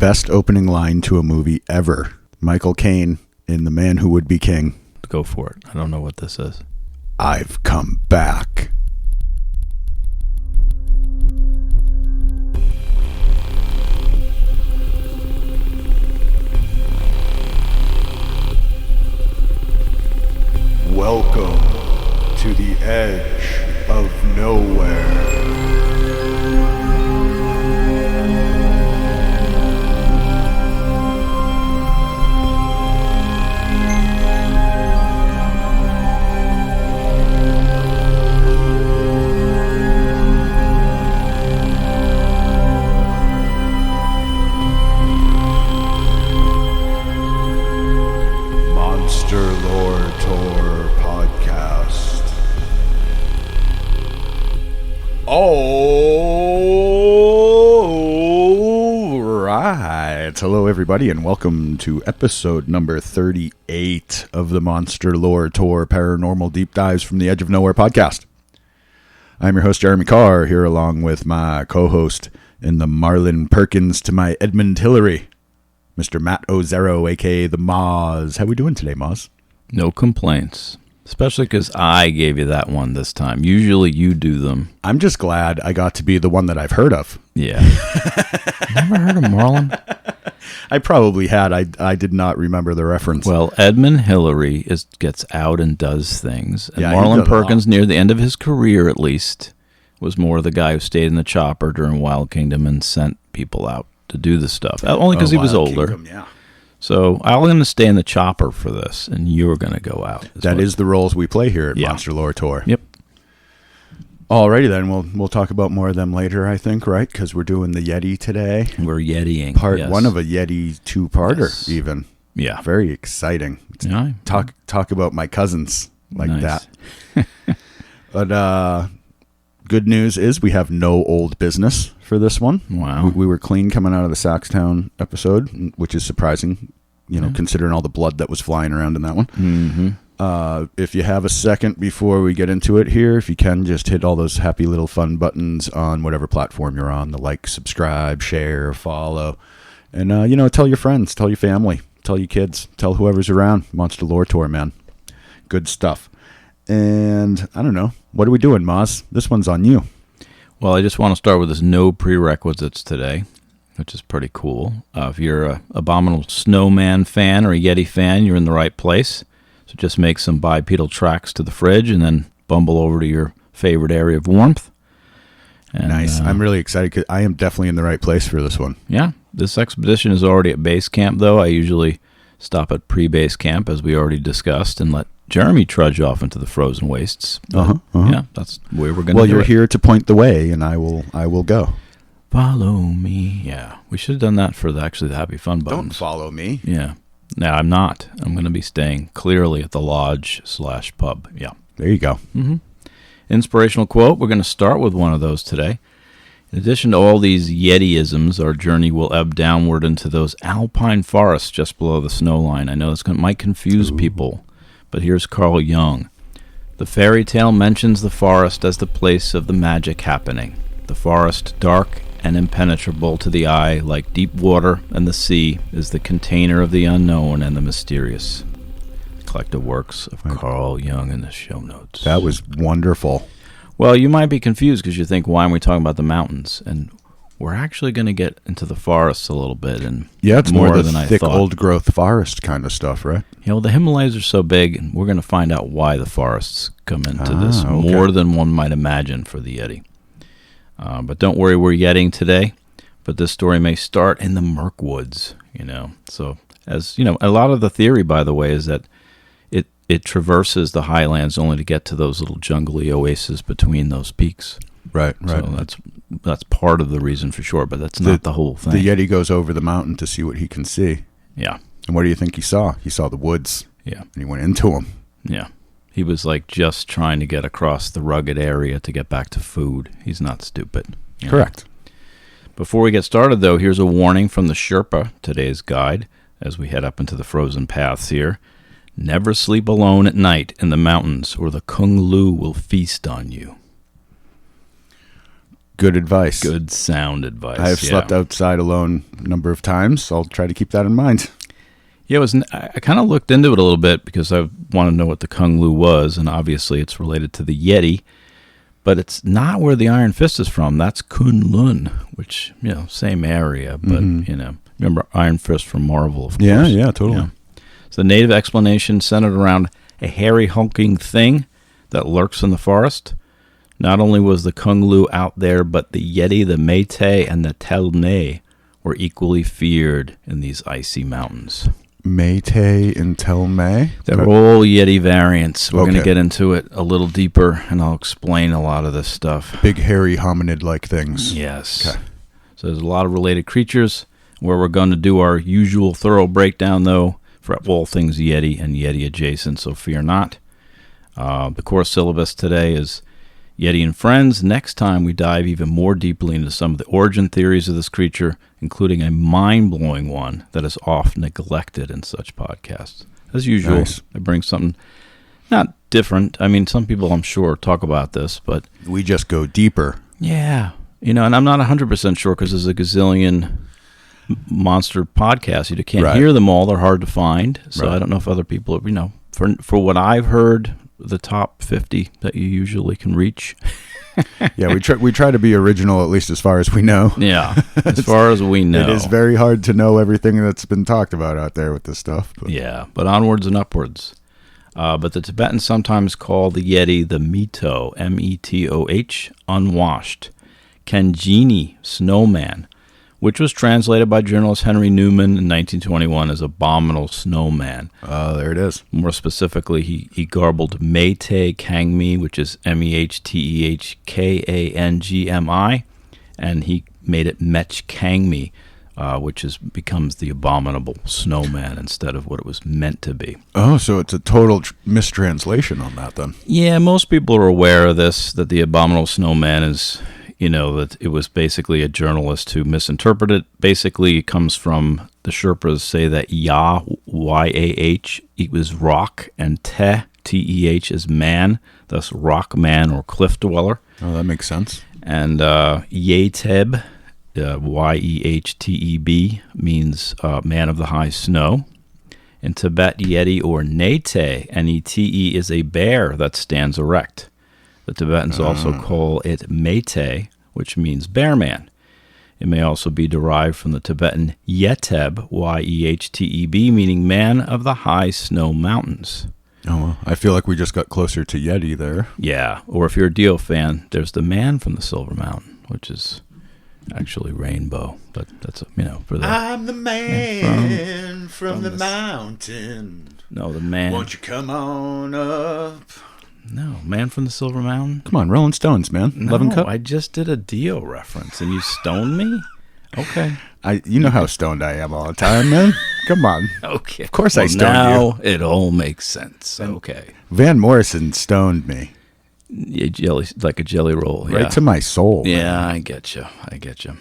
best opening line to a movie ever. Michael Caine in The Man Who Would Be King. Go for it. I don't know what this is. I've come back. Welcome to the edge of nowhere. Monster Lore Tour Podcast. All right. Hello, everybody, and welcome to episode number 38 of the Monster Lore Tour Paranormal Deep Dives from the Edge of Nowhere podcast. I'm your host, Jeremy Carr, here along with my co-host in the Marlin Perkins to my Edmund Hillary, Mr. Matt Ozero, a.k.a. the Moz. How we doing today, Moz? No complaints. Especially because I gave you that one this time. Usually you do them. I'm just glad I got to be the one that I've heard of. Yeah. Never heard of Marlin? I probably had. I did not remember the reference. Well, Edmund Hillary gets out and does things. And Yeah, Marlin Perkins, near the end of his career at least, was more the guy who stayed in the chopper during Wild Kingdom and sent people out to do the stuff. Only because he was Wild older. Kingdom, yeah. So I'm going to stay in the chopper for this, and you're going to go out. That is the roles we play here at Monster Lore Tour. Yep. Alrighty then, we'll talk about more of them later, I think, right? Because we're doing the Yeti today. We're Yetiing. Part yes. one of a Yeti two-parter, Yes. even. Yeah. Very exciting. Yeah. Talk about my cousins like Nice. that. But good news is we have no old business for this one. Wow. We were clean coming out of the Saxtown episode, which is surprising, considering all the blood that was flying around in that one. Mm-hmm. If you have a second before we get into it here, if you can, just hit all those happy little fun buttons on whatever platform you're on, the like, subscribe, share, follow, and, tell your friends, tell your family, tell your kids, tell whoever's around. Monster Lore Tour, man. Good stuff. And I don't know. What are we doing, Maz? This one's on you. Well, I just want to start with this no prerequisites today, which is pretty cool. If you're a Abominable Snowman fan or a Yeti fan, you're in the right place. So just make some bipedal tracks to the fridge and then bumble over to your favorite area of warmth. And, Nice. I'm really excited because I am definitely in the right place for this one. Yeah. This expedition is already at base camp, though. I usually stop at pre-base camp, as we already discussed, and let Jeremy trudge off into the frozen wastes. Yeah, that's where we're going to Well, you're here to point the way, and I will go. Follow me. Yeah. We should have done that for the Happy Fun buttons. Don't follow me. Yeah. No, I'm not. I'm going to be staying clearly at the lodge/pub. Yeah. There you go. Mm-hmm. Inspirational quote. We're going to start with one of those today. In addition to all these Yeti-isms, our journey will ebb downward into those alpine forests just below the snow line. I know this might confuse people, but here's Carl Jung. The fairy tale mentions the forest as the place of the magic happening. The forest, dark and impenetrable to the eye, like deep water and the sea, is the container of the unknown and the mysterious. Collected works of Carl Jung in the show notes. That was wonderful. Well, you might be confused because you think, why am we talking about the mountains? And we're actually going to get into the forests a little bit. And Yeah, it's more than the I thick, thought. old-growth forest kind of stuff, right? Well, the Himalayas are so big, and we're going to find out why the forests come into this okay. more than one might imagine for the Yeti. But don't worry, we're Yetiing today. But this story may start in the Mirkwoods, So, as you know, a lot of the theory, by the way, is that it traverses the highlands only to get to those little jungly oases between those peaks. Right. So that's part of the reason for sure, but that's not the whole thing. The Yeti goes over the mountain to see what he can see. Yeah. And what do you think he saw? He saw the woods. Yeah. And he went into them. Yeah. He was like just trying to get across the rugged area to get back to food. He's not stupid. Correct. Before we get started, though, here's a warning from the Sherpa, today's guide, as we head up into the frozen paths here. Never sleep alone at night in the mountains, or the Kung Lu will feast on you. Good advice. Good sound advice. I have slept outside alone a number of times, so I'll try to keep that in mind. Yeah, I kind of looked into it a little bit because I want to know what the Kung Lu was, and obviously it's related to the Yeti, but it's not where the Iron Fist is from. That's Kunlun, which, same area, but, remember Iron Fist from Marvel, of course. Yeah, totally. Yeah. So the native explanation centered around a hairy, hulking thing that lurks in the forest. Not only was the Kung Lu out there, but the Yeti, the Métis, and the Telne were equally feared in these icy mountains. Métis and Telme? They're all Yeti variants. We're going to get into it a little deeper, and I'll explain a lot of this stuff. Big, hairy, hominid-like things. Yes. Okay. So there's a lot of related creatures, where we're going to do our usual thorough breakdown, though, for all things Yeti and Yeti-adjacent, so fear not. The course syllabus today is Yeti and Friends. Next time, we dive even more deeply into some of the origin theories of this creature, including a mind-blowing one that is often neglected in such podcasts. As usual, Nice. I bring something not different. I mean, some people, I'm sure, talk about this, but... We just go deeper. Yeah. And I'm not 100% sure because there's a gazillion monster podcasts. You can't hear them all. They're hard to find. So I don't know if other people, for what I've heard... the top 50 that you usually can reach. Yeah, we try to be original, at least as far as we know. Yeah, as far as we know. It is very hard to know everything that's been talked about out there with this stuff. But. Yeah, but onwards and upwards. But the Tibetans sometimes call the Yeti the Mito, M-E-T-O-H, unwashed. Kanjini, snowman, which was translated by journalist Henry Newman in 1921 as Abominable Snowman. Oh, there it is. More specifically, he garbled Métis Kangmi, which is Mehtehkangmi, and he made it Mech Kangmi, which becomes the Abominable Snowman instead of what it was meant to be. Oh, so it's a total mistranslation on that then. Yeah, most people are aware of this, that the Abominable Snowman is... that it was basically a journalist who misinterpreted it. Basically, it comes from the Sherpas say that Yah, Y-A-H, equals rock, and Te, T-E-H, is man, thus rock man or cliff dweller. Oh, that makes sense. And Yeteb, Y-E-H-T-E-B, means man of the high snow. In Tibet, Yeti or Nete, N-E-T-E, is a bear that stands erect. The Tibetans also call it Métis, which means bear man. It may also be derived from the Tibetan Yeteb, Y-E-H-T-E-B, meaning man of the high snow mountains. Oh, well, I feel like we just got closer to Yeti there. Yeah, or if you're a Dio fan, there's the man from the Silver Mountain, which is actually Rainbow. But that's, for the... I'm the man from the mountain. No, the man... Won't you come on up? No, Man from the Silver Mountain. Come on, Rolling Stones, man. No, Love and Cup. I just did a Dio reference, and you stoned me? Okay. You know how stoned I am all the time, man. Come on. Okay. Of course I stoned now it all makes sense. Okay. Van Morrison stoned me. Yeah, like a jelly roll. Right to my soul. Yeah, man. I get you.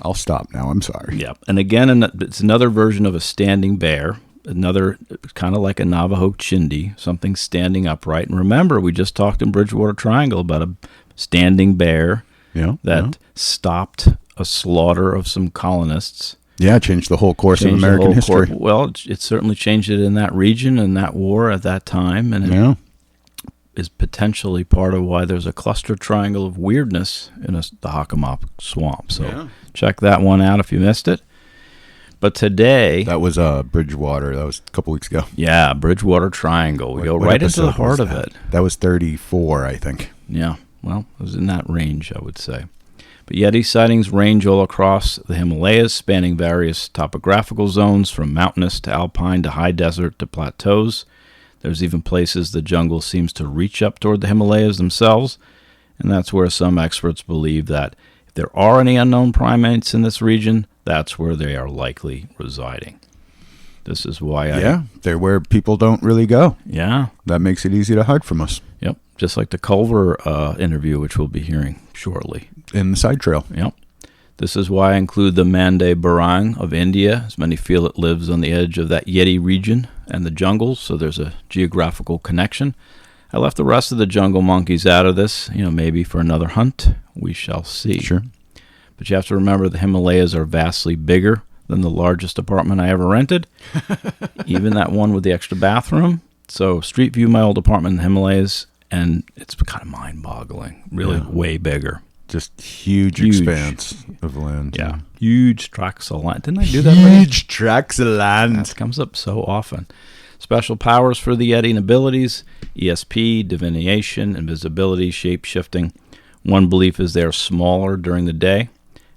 I'll stop now. I'm sorry. Yeah. And again, it's another version of a standing bear. Another kind of like a Navajo chindi, something standing upright. And remember, we just talked in Bridgewater Triangle about a standing bear that stopped a slaughter of some colonists. Yeah, changed the whole course of American history. Well, it certainly changed it in that region and that war at that time. And it is potentially part of why there's a cluster triangle of weirdness in the Hockomock Swamp. So check that one out if you missed it. But today... That was Bridgewater. That was a couple weeks ago. Yeah, Bridgewater Triangle. We go right into the heart of it. That was 34, I think. Yeah, well, it was in that range, I would say. But Yeti sightings range all across the Himalayas, spanning various topographical zones from mountainous to alpine to high desert to plateaus. There's even places the jungle seems to reach up toward the Himalayas themselves, and that's where some experts believe that if there are any unknown primates in this region, that's where they are likely residing. This is why they're where people don't really go. Yeah. That makes it easy to hide from us. Yep. Just like the Culver interview, which we'll be hearing shortly. In the side trail. Yep. This is why I include the Mande Barang of India, as many feel it lives on the edge of that Yeti region and the jungles, so there's a geographical connection. I left the rest of the jungle monkeys out of this, maybe for another hunt. We shall see. Sure. But you have to remember the Himalayas are vastly bigger than the largest apartment I ever rented, even that one with the extra bathroom. So Street View, my old apartment in the Himalayas, and it's kind of mind-boggling, really way bigger. Just huge expanse of land. Yeah, huge tracts of land. Didn't I do that already? Huge tracts of land. That comes up so often. Special powers for the Yeti and abilities: ESP, divination, invisibility, shape-shifting. One belief is they are smaller during the day,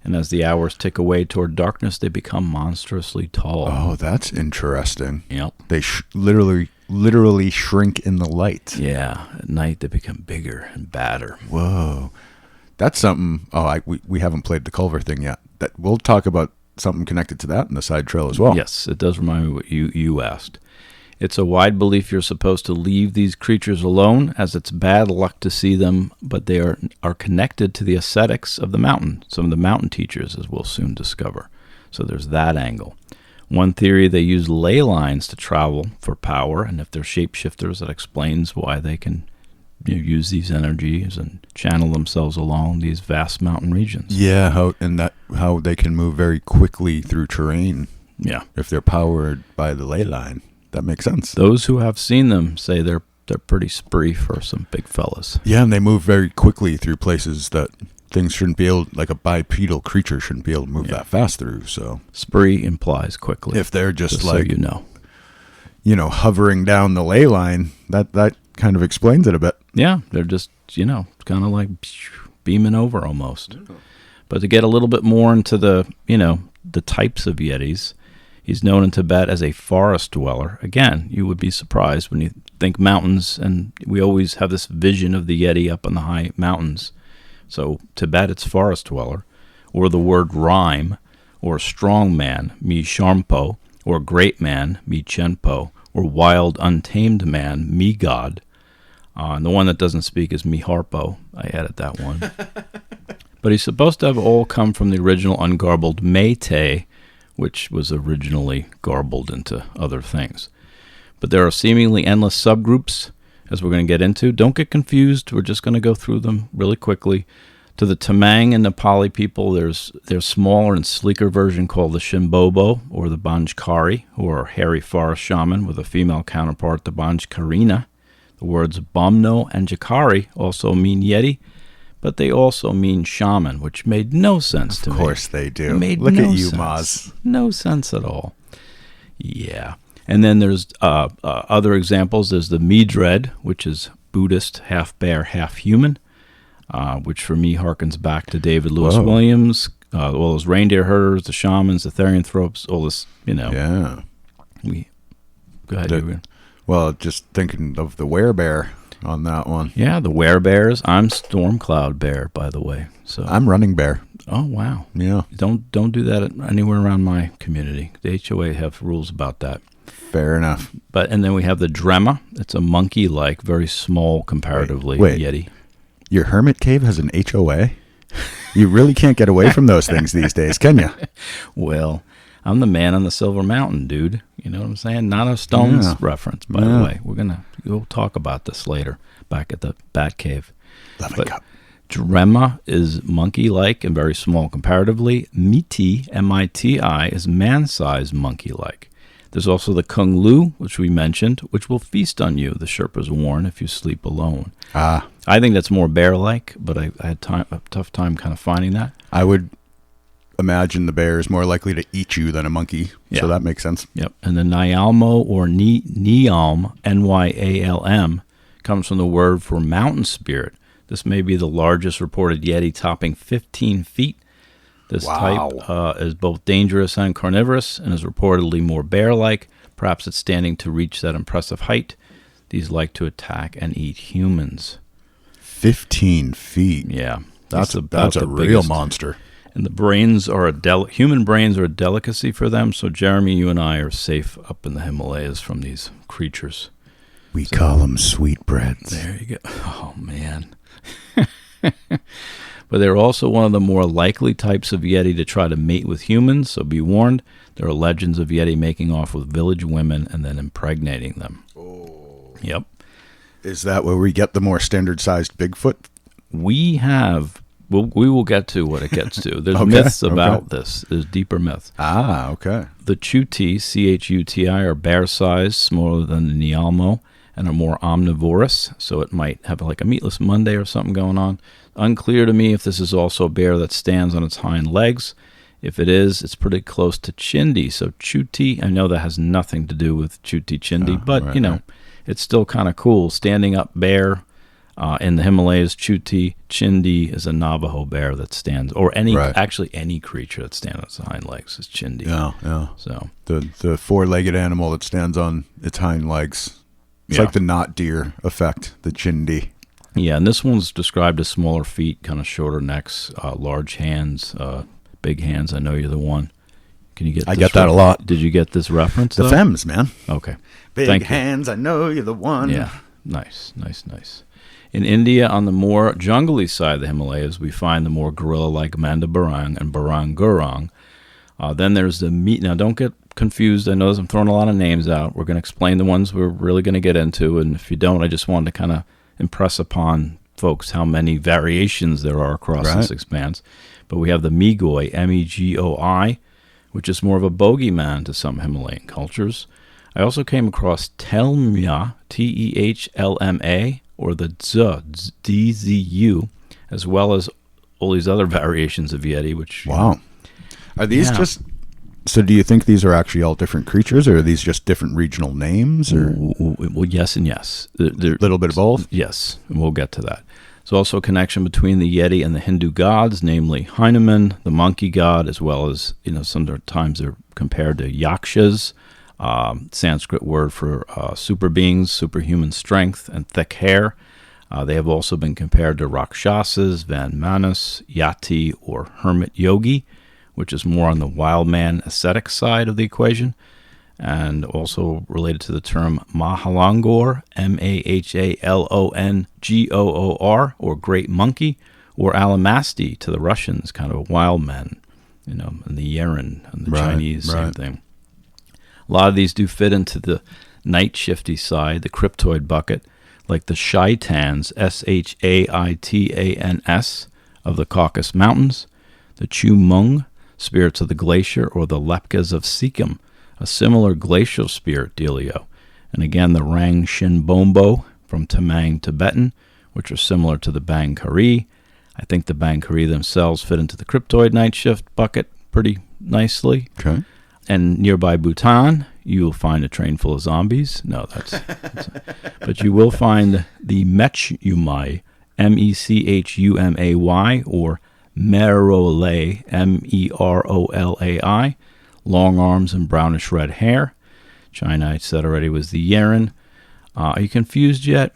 and as the hours tick away toward darkness, they become monstrously tall. Oh, that's interesting. Yep. They literally shrink in the light. Yeah, at night they become bigger and badder. Whoa. That's something. We haven't played the Culver thing yet. That we'll talk about something connected to that in the side trail as well. Yes, it does remind me what you asked. It's a wide belief you're supposed to leave these creatures alone, as it's bad luck to see them, but they are connected to the ascetics of the mountain, some of the mountain teachers, as we'll soon discover. So there's that angle. One theory, they use ley lines to travel for power, and if they're shapeshifters, that explains why they can use these energies and channel themselves along these vast mountain regions. Yeah, how they can move very quickly through terrain. Yeah, if they're powered by the ley line. That makes sense. Those who have seen them say they're pretty spree for some big fellas. Yeah, and they move very quickly through places that things shouldn't be able, like a bipedal creature shouldn't be able to move that fast through. So spree implies quickly. If they're just like, so hovering down the ley line, that kind of explains it a bit. Yeah, they're just, kind of like beaming over almost. Yeah. But to get a little bit more into the types of Yetis, he's known in Tibet as a forest dweller. Again, you would be surprised when you think mountains, and we always have this vision of the Yeti up on the high mountains. So Tibet, it's forest dweller, or the word rhyme, or strong man, mi sharmpo, or great man, mi chenpo, or wild, untamed man, mi god. And the one that doesn't speak is mi harpo. I added that one. But he's supposed to have all come from the original ungarbled Meitei, which was originally garbled into other things. But there are seemingly endless subgroups, as we're going to get into. Don't get confused. We're just going to go through them really quickly. To the Tamang and Nepali people, there's their smaller and sleeker version called the Shimbobo, or the Ban Jhakri, who are hairy forest shaman with a female counterpart, the Ban Jhakrina. The words Bomno and Jhakri also mean Yeti, but they also mean shaman, which made no sense to me. Of course they do. Look at you, sense. Maz. No sense at all. Yeah. And then there's other examples. There's the Midred, which is Buddhist, half bear, half human, which for me harkens back to David Lewis Williams, all those reindeer herders, the shamans, the therianthropes, all this, Yeah. Go ahead. Well, just thinking of the werebear on that one. Yeah, the werebears. I'm Stormcloud Bear, by the way. So I'm Running Bear. Oh, wow. Yeah. Don't do that anywhere around my community. The HOA have rules about that. Fair enough. And then we have the Drema. It's a monkey-like, very small comparatively Yeti. Your hermit cave has an HOA? You really can't get away from those things these days, can you? Well, I'm the man on the Silver Mountain, dude. You know what I'm saying? Not a Stones reference, by the way. We'll talk about this later, back at the Bat Cave. Cup. Drema is monkey-like and very small comparatively. Miti, M-I-T-I, is man-sized monkey-like. There's also the Kung Lu, which we mentioned, which will feast on you, the Sherpas warn, if you sleep alone. I think that's more bear-like, but I had a tough time kind of finding that. I would imagine the bear is more likely to eat you than a monkey, so that makes sense. Yep, and the Nyalmo, or Nyalm, N-Y-A-L-M, comes from the word for mountain spirit. This may be the largest reported Yeti, topping 15 feet. This type is both dangerous and carnivorous, and is reportedly more bear-like. Perhaps it's standing to reach that impressive height. These like to attack and eat humans. 15 feet. Yeah. That's a real monster. And the brains are human brains are a delicacy for them, so Jeremy, you and I are safe up in the Himalayas from these creatures. We call them sweetbreads. There you go. Oh, man. But they're also one of the more likely types of Yeti to try to mate with humans, so be warned. There are legends of Yeti making off with village women and then impregnating them. Oh. Yep. Is that where we get the more standard-sized Bigfoot? We have We will get to what it gets to. There's Okay, myths about okay. this. There's deeper myths. Ah, okay. The Chuti, Chuti, are bear-sized, smaller than the Nyalmo, and are more omnivorous, so it might have like a meatless Monday or something going on. Unclear to me if this is also a bear that stands on its hind legs. If it is, it's pretty close to Chindi. So Chuti, I know that has nothing to do with Chuti Chindi, but, right. it's still kind of cool. Standing up bear in the Himalayas, Chuti Chindi is a Navajo bear that stands, or actually any creature that stands on its hind legs is Chindi. Yeah. So The four-legged animal that stands on its hind legs. It's like the not deer effect, the chindi. yeah, and this one's described as smaller feet, kind of shorter necks, large hands, big hands. I know you're the one. Can you get? I get that a lot. Did you get this reference? The though? femmes, man. Okay. Big Thank you. hands, I know you're the one. Yeah, nice. In India, on the more jungly side of the Himalayas, we find the more gorilla-like Mandabarang and Barang-Gurung. Then there's the meat. Now, don't get confused. I know I'm throwing a lot of names out. We're going to explain the ones we're really going to get into, and if you don't, I just wanted to kind of impress upon folks how many variations there are across this expanse. But we have the Megoi, Megoi, which is more of a bogeyman to some Himalayan cultures. I also came across Telmya, Tehlma, or the Dzu, as well as all these other variations of Yeti, which... Wow. Are these just... So do you think these are actually all different creatures, or are these just different regional names? Or Well, yes and yes. A little bit of both? Yes, and we'll get to that. There's also a connection between the Yeti and the Hindu gods, namely Hanuman, the monkey god, as well as, sometimes they're compared to yakshas, Sanskrit word for super beings, superhuman strength, and thick hair. They have also been compared to Rakshasas, Vanmanas, Yati, or hermit yogi, which is more on the wild man ascetic side of the equation, and also related to the term Mahalangor, Mahalongor, or great monkey, or Alamasti to the Russians, kind of a wild man, and the Yeren and the Chinese, same thing. A lot of these do fit into the night shifty side, the cryptoid bucket, like the Shaitans, Shaitans, of the Caucasus Mountains, the Chumung, spirits of the glacier, or the Lepkas of Sikkim, a similar glacial spirit dealio. And again, the Rang Shinbombo from Tamang Tibetan, which are similar to the Bangkari. I think the Bangkari themselves fit into the cryptoid night shift bucket pretty nicely. Okay. And nearby Bhutan, you will find a train full of zombies. No, but you will find the Mechumai, Mechumay, or Merolai, Merolai, long arms and brownish red hair. China, I said already, was the Yeren. Are you confused yet?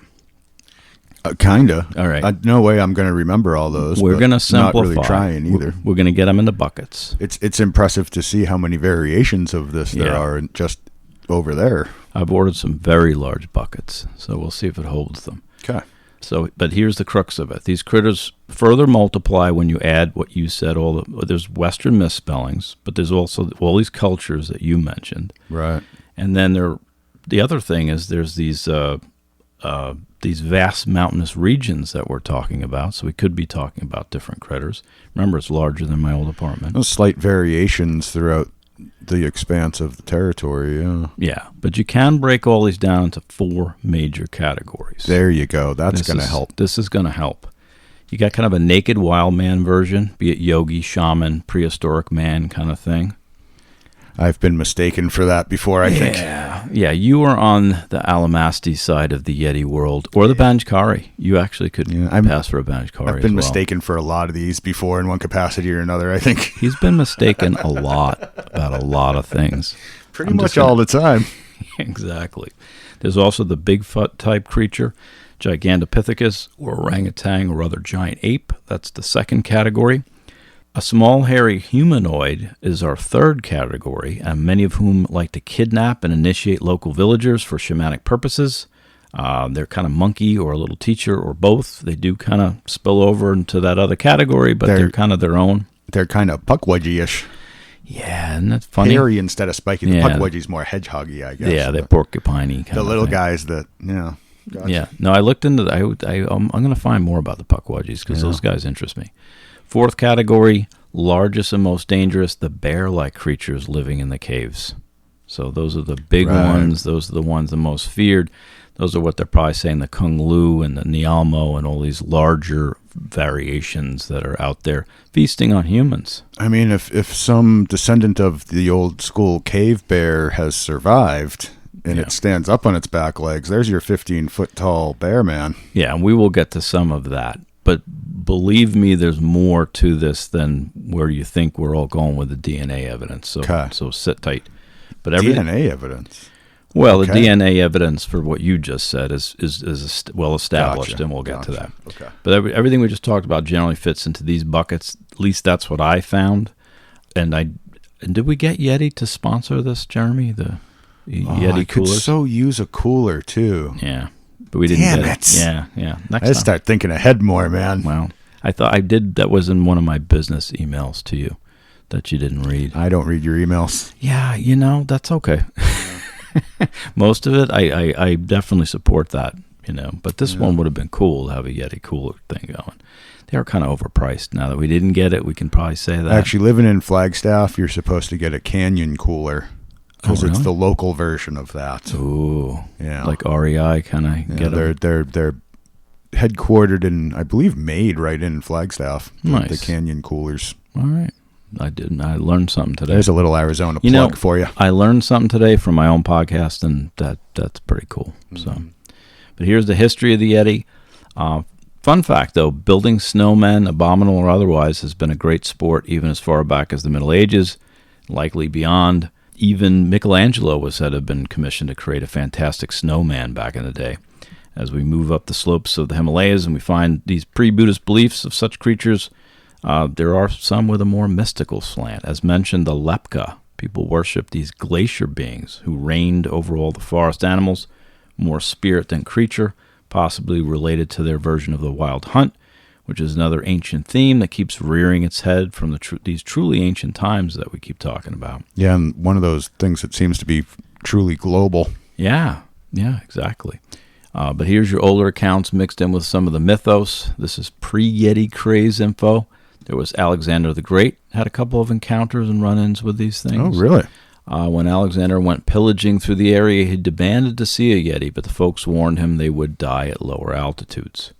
Kinda. All right. No way I'm going to remember all those. We're going to simplify. Not really trying either. We're going to get them into buckets. It's impressive to see how many variations of this there are just over there. I've ordered some very large buckets, so we'll see if it holds them. Okay. But here's the crux of it. These critters further multiply when you add what you said. There's Western misspellings, but there's also all these cultures that you mentioned. Right. And then the other thing is there's these vast mountainous regions that we're talking about. So we could be talking about different critters. Remember, it's larger than my old apartment. Those slight variations throughout the expanse of the territory, Yeah, but you can break all these down into 4 major categories. There you go. That's going to help. This is going to help. You got kind of a naked wild man version, be it yogi, shaman, prehistoric man kind of thing. I've been mistaken for that before, I think. Yeah, you are on the Alamasti side of the Yeti world, or the Ban Jhakri. You actually could pass for a Ban Jhakri. I've been mistaken for a lot of these before in one capacity or another, I think. He's been mistaken a lot about a lot of things. Pretty much all the time. Exactly. There's also the Bigfoot type creature, Gigantopithecus, or orangutan, or other giant ape. That's the second category. A small, hairy humanoid is our third category, and many of whom like to kidnap and initiate local villagers for shamanic purposes. They're kind of monkey or a little teacher or both. They do kind of spill over into that other category, but they're kind of their own. They're kind of puckwudgie-ish. Yeah, isn't that funny? Hairy instead of spiky. The puckwudgie's more hedgehoggy, I guess. Yeah, they're porcupine-y kind the of little thing. guys that, Gotcha. Yeah. No, I looked into that. I'm going to find more about the Pukwudgies because those guys interest me. Fourth category, largest and most dangerous, the bear-like creatures living in the caves. So those are the big ones. Those are the ones the most feared. Those are what they're probably saying, the Kung Lu and the Nialmo and all these larger variations that are out there feasting on humans. I mean, if some descendant of the old school cave bear has survived and it stands up on its back legs, there's your 15-foot tall bear man. Yeah, and we will get to some of that. But believe me, there's more to this than where you think we're all going with the DNA evidence. So sit tight. But DNA evidence? Well, the DNA evidence for what you just said is well established, Gotcha. And we'll get to that. Okay. But everything we just talked about generally fits into these buckets. At least that's what I found. And did we get Yeti to sponsor this, Jeremy? The Yeti coolers? Could so use a cooler too. Yeah, but we didn't get it. Yeah. Next I time. start thinking ahead more, man. Well, I thought I did. That was in one of my business emails to you that you didn't read. I don't read your emails. Yeah, that's okay. Most of it, I definitely support that, But this one would have been cool to have a Yeti cooler thing going. They are kind of overpriced. Now that we didn't get it, we can probably say that. Actually, living in Flagstaff, you're supposed to get a Canyon cooler because it's the local version of that. Ooh, yeah, like REI kind of get them. They're headquartered in, I believe, made right in Flagstaff. Nice. The Canyon coolers. All right. I learned something today. There's a little Arizona plug for you. I learned something today from my own podcast, and that's pretty cool. So, but here's the history of the Yeti. Fun fact, though, building snowmen, abominable or otherwise, has been a great sport even as far back as the Middle Ages, likely beyond. Even Michelangelo was said to have been commissioned to create a fantastic snowman back in the day. As we move up the slopes of the Himalayas and we find these pre-Buddhist beliefs of such creatures, there are some with a more mystical slant. As mentioned, the Lepcha. People worship these glacier beings who reigned over all the forest animals, more spirit than creature, possibly related to their version of the wild hunt, which is another ancient theme that keeps rearing its head from these truly ancient times that we keep talking about. Yeah, and one of those things that seems to be truly global. Yeah, exactly. But here's your older accounts mixed in with some of the mythos. This is pre-Yeti craze info. There was Alexander the Great, had a couple of encounters and run-ins with these things. Oh, really? When Alexander went pillaging through the area, he demanded to see a Yeti, but the folks warned him they would die at lower altitudes.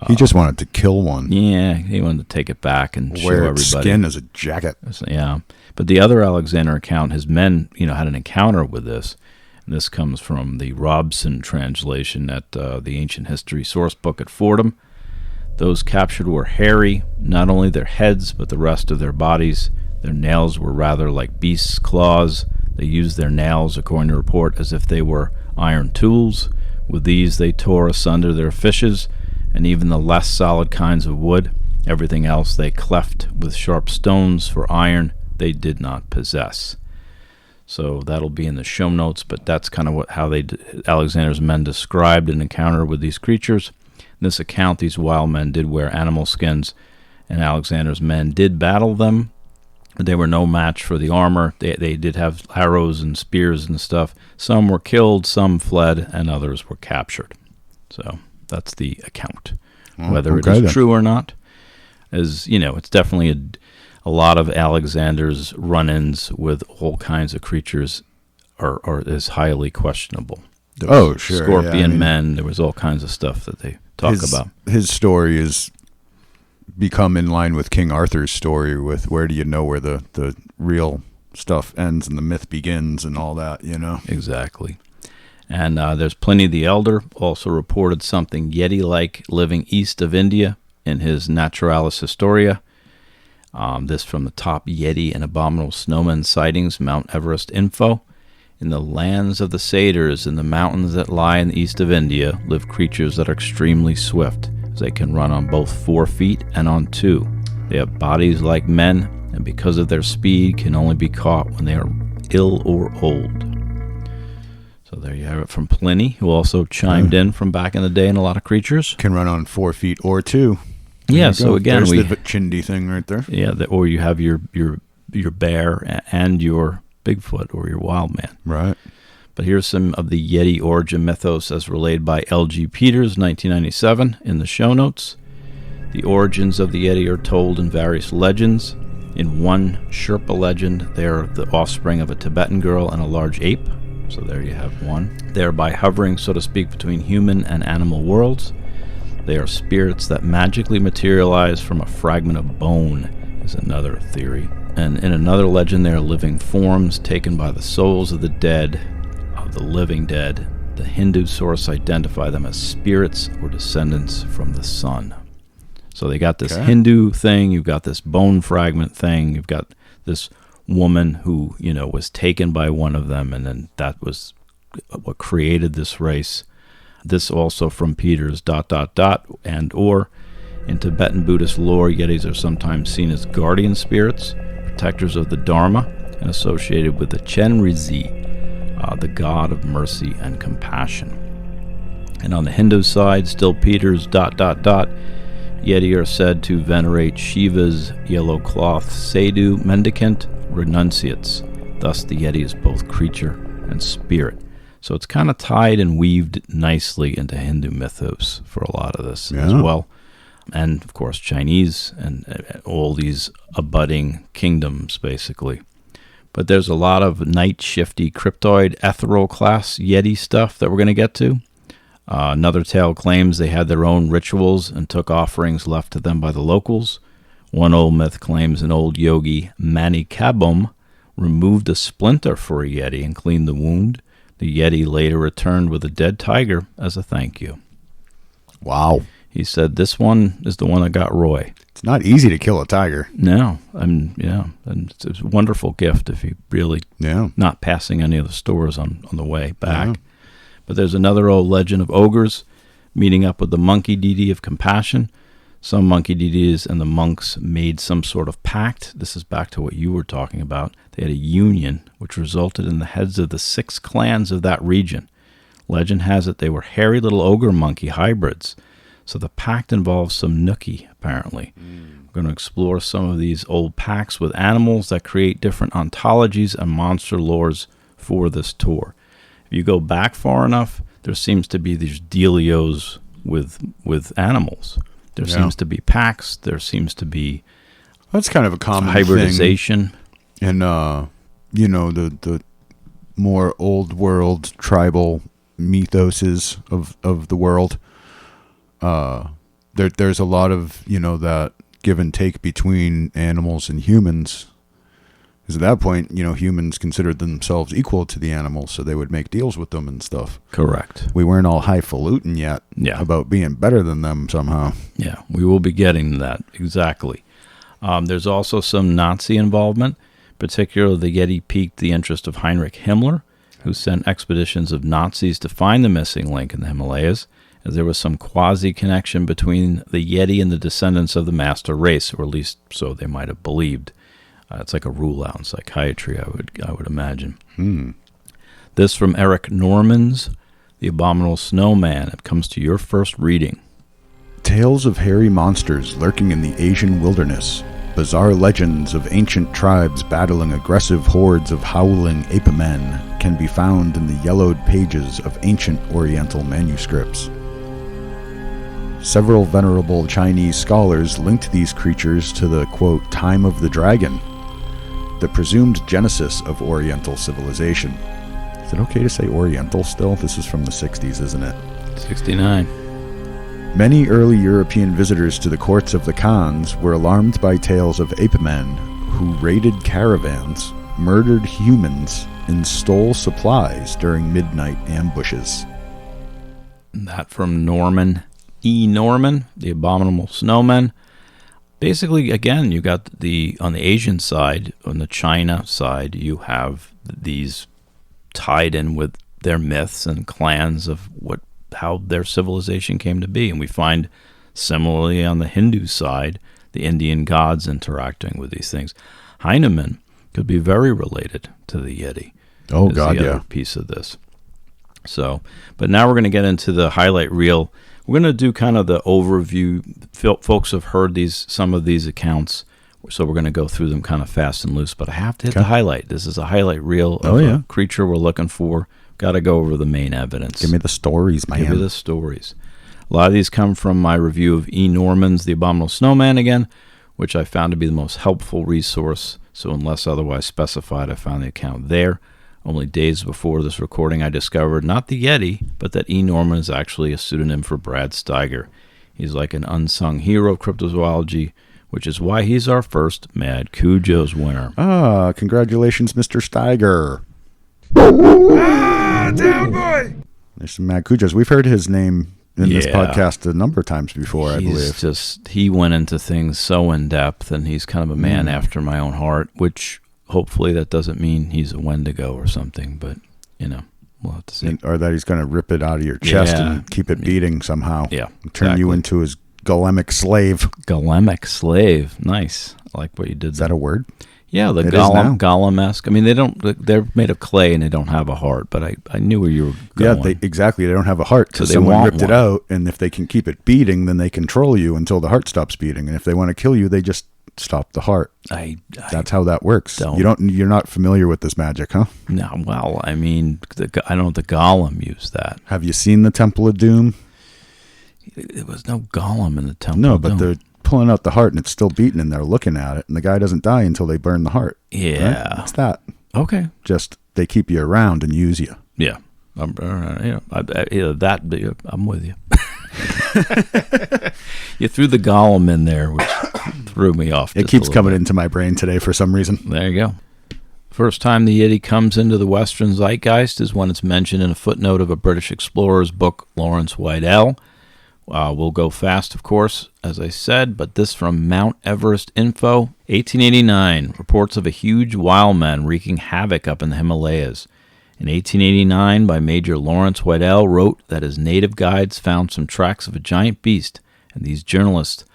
He just wanted to kill one. Yeah, he wanted to take it back and show everybody. Wear its skin as a jacket. Yeah, but the other Alexander account, his men, had an encounter with this. And this comes from the Robson translation at the Ancient History source book at Fordham. Those captured were hairy, not only their heads, but the rest of their bodies. Their nails were rather like beasts' claws. They used their nails, according to report, as if they were iron tools. With these, they tore asunder their fishes, and even the less solid kinds of wood. Everything else they cleft with sharp stones for iron they did not possess. So that'll be in the show notes, but that's kind of how Alexander's men described an encounter with these creatures. In this account, these wild men did wear animal skins, and Alexander's men did battle them, but they were no match for the armor. They did have arrows and spears and stuff. Some were killed, some fled, and others were captured. So that's the account. Whether it is true or not, it's definitely a lot of Alexander's run-ins with all kinds of creatures is highly questionable. Sure. Scorpion men. There was all kinds of stuff that they talk about. His story has become in line with King Arthur's story with where do you know where the real stuff ends and the myth begins and all that, Exactly. And there's Pliny the Elder also reported something Yeti-like living east of India in his Naturalis Historia. This from the top Yeti and Abominable Snowmen sightings, Mount Everest info. In the lands of the satyrs, in the mountains that lie in the east of India, live creatures that are extremely swift, as they can run on both 4 feet and on 2. They have bodies like men, and because of their speed, can only be caught when they are ill or old. So there you have it from Pliny, who also chimed in from back in the day in a lot of creatures. Can run on 4 feet or 2. Yeah, so again, there's the Chindi thing right there. Yeah, or you have your bear and your Bigfoot or your wild man. Right. But here's some of the Yeti origin mythos as relayed by L.G. Peters, 1997, in the show notes. The origins of the Yeti are told in various legends. In one Sherpa legend, they are the offspring of a Tibetan girl and a large ape. So there you have one. Thereby hovering, so to speak, between human and animal worlds. They are spirits that magically materialize from a fragment of bone, is another theory. And in another legend, they are living forms taken by the souls of the dead, of the living dead. The Hindu source identify them as spirits or descendants from the sun. So they got this Hindu thing, you've got this bone fragment thing, you've got this woman who, was taken by one of them, and then that was what created this race. This also from Peters, ... and or in Tibetan Buddhist lore, Yetis are sometimes seen as guardian spirits, protectors of the Dharma, and associated with the Chenrezig, the god of mercy and compassion. And on the Hindu side, still Peters, ... Yeti are said to venerate Shiva's yellow cloth Sadhu mendicant renunciates. Thus, the Yeti is both creature and spirit. So it's kind of tied and weaved nicely into Hindu mythos for a lot of this as well. And, of course, Chinese and all these abutting kingdoms, basically. But there's a lot of night-shifty cryptoid ethereal class Yeti stuff that we're going to get to. Another tale claims they had their own rituals and took offerings left to them by the locals. One old myth claims an old yogi, Manikabum, removed a splinter for a Yeti and cleaned the wound. The Yeti later returned with a dead tiger as a thank you. Wow. He said, this one is the one that got Roy. It's not easy to kill a tiger. No. And it's a wonderful gift if you really not passing any of the stores on the way back. Yeah. But there's another old legend of ogres meeting up with the monkey deity of compassion. Some monkey deities and the monks made some sort of pact. This is back to what you were talking about. They had a union which resulted in the heads of the 6 clans of that region. Legend has it they were hairy little ogre monkey hybrids. So the pact involves some nookie, apparently. We're going to explore some of these old pacts with animals that create different ontologies and monster lores for this tour. If you go back far enough, there seems to be these dealios with animals. There seems to be packs. There seems to be that's kind of a common hybridization. Thing. And the more old world tribal mythoses of the world. There's a lot of that give and take between animals and humans. Because at that point, humans considered themselves equal to the animals, so they would make deals with them and stuff. Correct. We weren't all highfalutin yet about being better than them somehow. Yeah, we will be getting to that, exactly. There's also some Nazi involvement. Particularly, the Yeti piqued the interest of Heinrich Himmler, who sent expeditions of Nazis to find the missing link in the Himalayas, as there was some quasi-connection between the Yeti and the descendants of the master race, or at least so they might have believed. It's like a rule out in psychiatry, I would imagine. This from Eric Norman's The Abominable Snowman. It comes to your first reading. Tales of hairy monsters lurking in the Asian wilderness. Bizarre legends of ancient tribes battling aggressive hordes of howling ape men can be found in the yellowed pages of ancient Oriental manuscripts. Several venerable Chinese scholars linked these creatures to the, quote, time of the dragon, the presumed genesis of Oriental civilization. Is it okay to say Oriental still? This is from the 60s, isn't it? 69. Many early European visitors to the courts of the Khans were alarmed by tales of ape men who raided caravans, murdered humans, and stole supplies during midnight ambushes. That from Norman E. Norman, The Abominable Snowmen. Basically, again, you got on the Asian side, on the China side, you have these tied in with their myths and clans of how their civilization came to be. And we find similarly on the Hindu side, the Indian gods interacting with these things. Heinemann could be very related to the Yeti. Oh, God, the other piece of this. So, but now we're going to get into the highlight reel. We're going to do kind of the overview. Folks have heard some of these accounts, so we're going to go through them kind of fast and loose. But I have to hit the highlight. This is a highlight reel of a creature we're looking for got to go over the main evidence. Give me the stories, man. Give me the stories. A lot of these come from my review of E. Norman's The Abominable Snowman again, which I found to be the most helpful resource. So unless otherwise specified, I found the account there. Only days before this recording, I discovered not the Yeti, but that E. Norman is actually a pseudonym for Brad Steiger. He's like an unsung hero of cryptozoology, which is why he's our first Mad Cujo's winner. Ah, congratulations, Mr. Steiger. Down boy! There's some Mad Cujos. We've heard his name in this podcast a number of times before, I believe. He went into things so in depth, and he's kind of a man after my own heart, which hopefully that doesn't mean he's a Wendigo or something, but, we'll have to see. Or that he's going to rip it out of your chest and keep it beating somehow. Yeah. Turn you into his golemic slave. Golemic slave. Nice. I like what you did. Is that a word? Yeah, the golem-esque. I mean, they're made of clay and they don't have a heart, but I knew where you were going. Yeah, exactly. They don't have a heart because someone ripped it out, and if they can keep it beating, then they control you until the heart stops beating. And if they want to kill you, they just stop the heart. That's how that works. You're not familiar with this magic, huh? No, well, I mean, I know the golem used that. Have you seen the Temple of Doom? There was no golem in the Temple of Doom. No, but they're pulling out the heart and it's still beating and they're looking at it and the guy doesn't die until they burn the heart. Yeah. Right? It's that. Okay. Just they keep you around and use you. Yeah. I'm with you. You threw the golem in there, which threw me off. It keeps coming into my brain today for some reason. There you go. First time the Yeti comes into the Western zeitgeist is when it's mentioned in a footnote of a British explorer's book, Lawrence Whitell. We'll go fast, of course, as I said, but this from Mount Everest Info, 1889, reports of a huge wild man wreaking havoc up in the Himalayas. In 1889, by Major Lawrence Whitell, wrote that his native guides found some tracks of a giant beast, and these journalists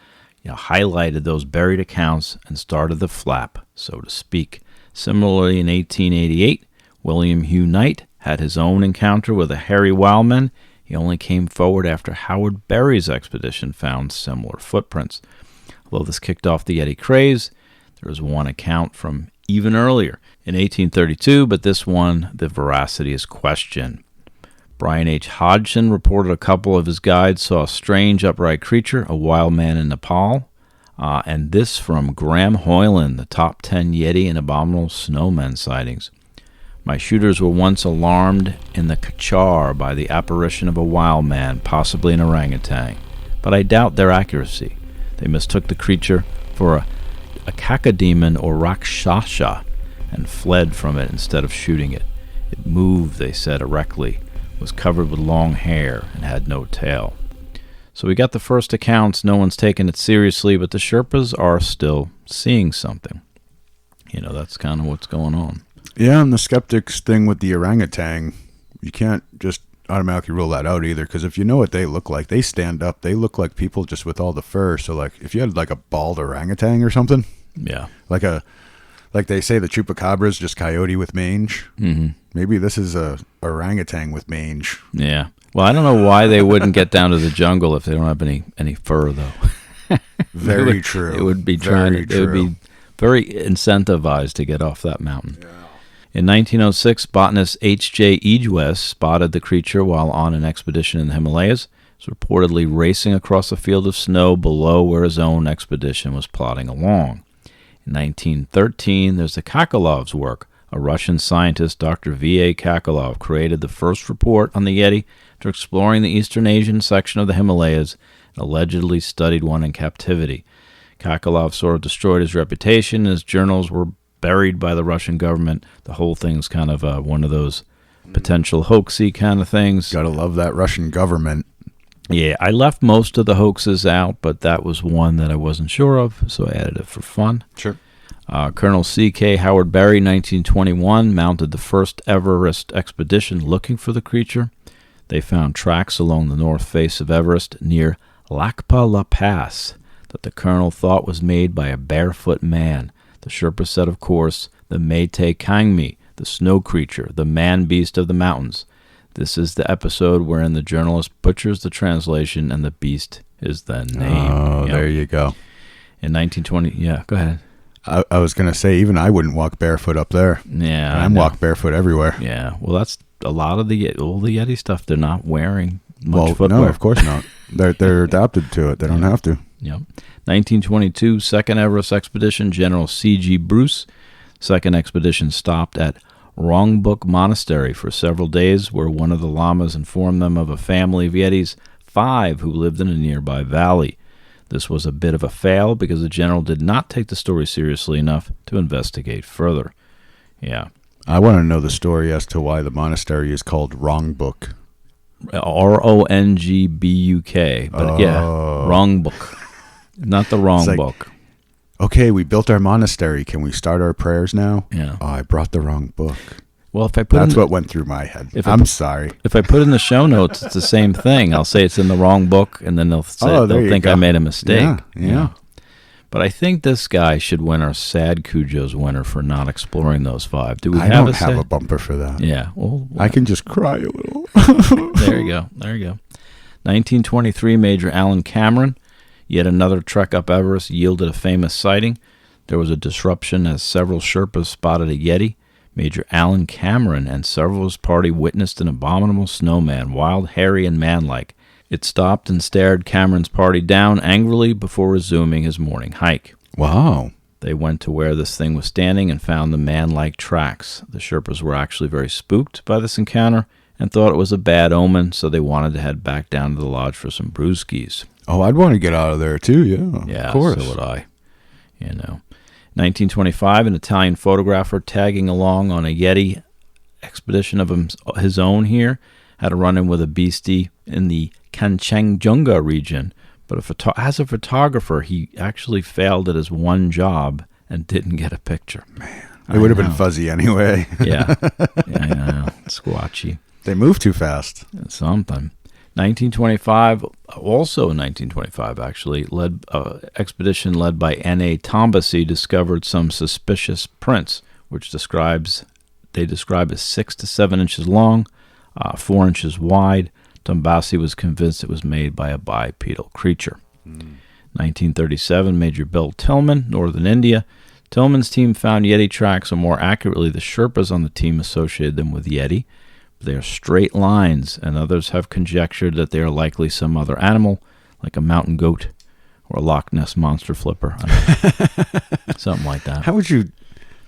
highlighted those buried accounts and started the flap, so to speak. Similarly, in 1888, William Hugh Knight had his own encounter with a hairy wildman. He only came forward after Howard Berry's expedition found similar footprints. Although this kicked off the Yeti craze, there is one account from even earlier, in 1832, but this one, the veracity is questioned. Brian H. Hodgson reported a couple of his guides saw a strange upright creature, a wild man in Nepal. And this from Graham Hoyland, the top 10 Yeti and Abominable Snowmen sightings. My shooters were once alarmed in the Kachar by the apparition of a wild man, possibly an orangutan, but I doubt their accuracy. They mistook the creature for a cacodemon or rakshasa and fled from it instead of shooting it. It moved, they said, erectly, was covered with long hair, and had no tail. So we got the first accounts. No one's taken it seriously, but the Sherpas are still seeing something. That's kind of what's going on. Yeah, and the skeptics thing with the orangutan, you can't just automatically rule that out either, because if you know what they look like, they stand up. They look like people just with all the fur. So, like, if you had, like, a bald orangutan or something, yeah, like they say the chupacabra is just coyote with mange. Mm-hmm. Maybe this is a orangutan with mange. Yeah. Well, I don't know why they wouldn't get down to the jungle if they don't have any fur, though. Very true. It would be It would be very incentivized to get off that mountain. Yeah. In 1906, botanist H.J. Eadwest spotted the creature while on an expedition in the Himalayas. He was reportedly racing across a field of snow below where his own expedition was plodding along. In 1913, there's the Kakalov's work. A Russian scientist, Dr. V.A. Kakalov, created the first report on the Yeti after exploring the Eastern Asian section of the Himalayas and allegedly studied one in captivity. Kakalov sort of destroyed his reputation, and his journals were buried by the Russian government. The whole thing's kind of one of those potential hoaxy kind of things. Gotta love that Russian government. Yeah, I left most of the hoaxes out, but that was one that I wasn't sure of, so I added it for fun. Sure. Colonel C.K. Howard Berry, 1921, mounted the first Everest expedition looking for the creature. They found tracks along the north face of Everest near Lakpa La Pass that the colonel thought was made by a barefoot man. The Sherpa said, of course, the Meitei Kangmi, the snow creature, the man-beast of the mountains. This is the episode wherein the journalist butchers the translation and the beast is then named. Oh, There you go. In 1920, yeah, go ahead. I was going to say, even I wouldn't walk barefoot up there. Yeah. And I'm walk barefoot everywhere. Yeah. Well, that's a lot of all the Yeti stuff. They're not wearing much footwear. No, of course not. They're adapted to it. They don't have to. Yep. 1922, Second Everest Expedition, General C.G. Bruce. Second expedition stopped at Rongbuk Monastery for several days, where one of the lamas informed them of a family of Yetis, 5 who lived in a nearby valley. This was a bit of a fail because the general did not take the story seriously enough to investigate further. Yeah. I want to know the story as to why the monastery is called Rongbuk. Rongbuk. But yeah, Rongbuk. Not the wrong book. Okay, we built our monastery. Can we start our prayers now? Yeah. Oh, I brought the wrong book. Well, if I put That's what went through my head. I'm sorry. If I put in the show notes, it's the same thing. I'll say it's in the wrong book, and then they'll think I made a mistake. Yeah. But I think this guy should win our Sad Cujo's winner for not exploring those 5. Do we I don't have a bumper for that. Yeah. Well, I can just cry a little. There you go. 1923, Major Alan Cameron. Yet another trek up Everest yielded a famous sighting. There was a disruption as several Sherpas spotted a Yeti. Major Alan Cameron and several of his party witnessed an abominable snowman, wild, hairy, and manlike. It stopped and stared Cameron's party down angrily before resuming his morning hike. Wow. They went to where this thing was standing and found the man-like tracks. The Sherpas were actually very spooked by this encounter and thought it was a bad omen, so they wanted to head back down to the lodge for some brewskis. Oh, I'd want to get out of there too, yeah. Yeah, of course. So would I. 1925, an Italian photographer tagging along on a Yeti expedition of his own here had a run-in with a beastie in the Kanchenjunga region. But as a photographer, he actually failed at his one job and didn't get a picture. Man, it would have been fuzzy anyway. Yeah, I know. Squatchy. They move too fast. It's something. 1925, also in 1925 actually, expedition led by N.A. Tombasi discovered some suspicious prints, which they describe as 6 to 7 inches long, 4 inches wide. Tombasi was convinced it was made by a bipedal creature. 1937, Major Bill Tillman, Northern India. Tillman's team found Yeti tracks, or more accurately, the Sherpas on the team associated them with Yeti. They are straight lines, and others have conjectured that they are likely some other animal, like a mountain goat or a Loch Ness monster flipper. Something like that. How would you...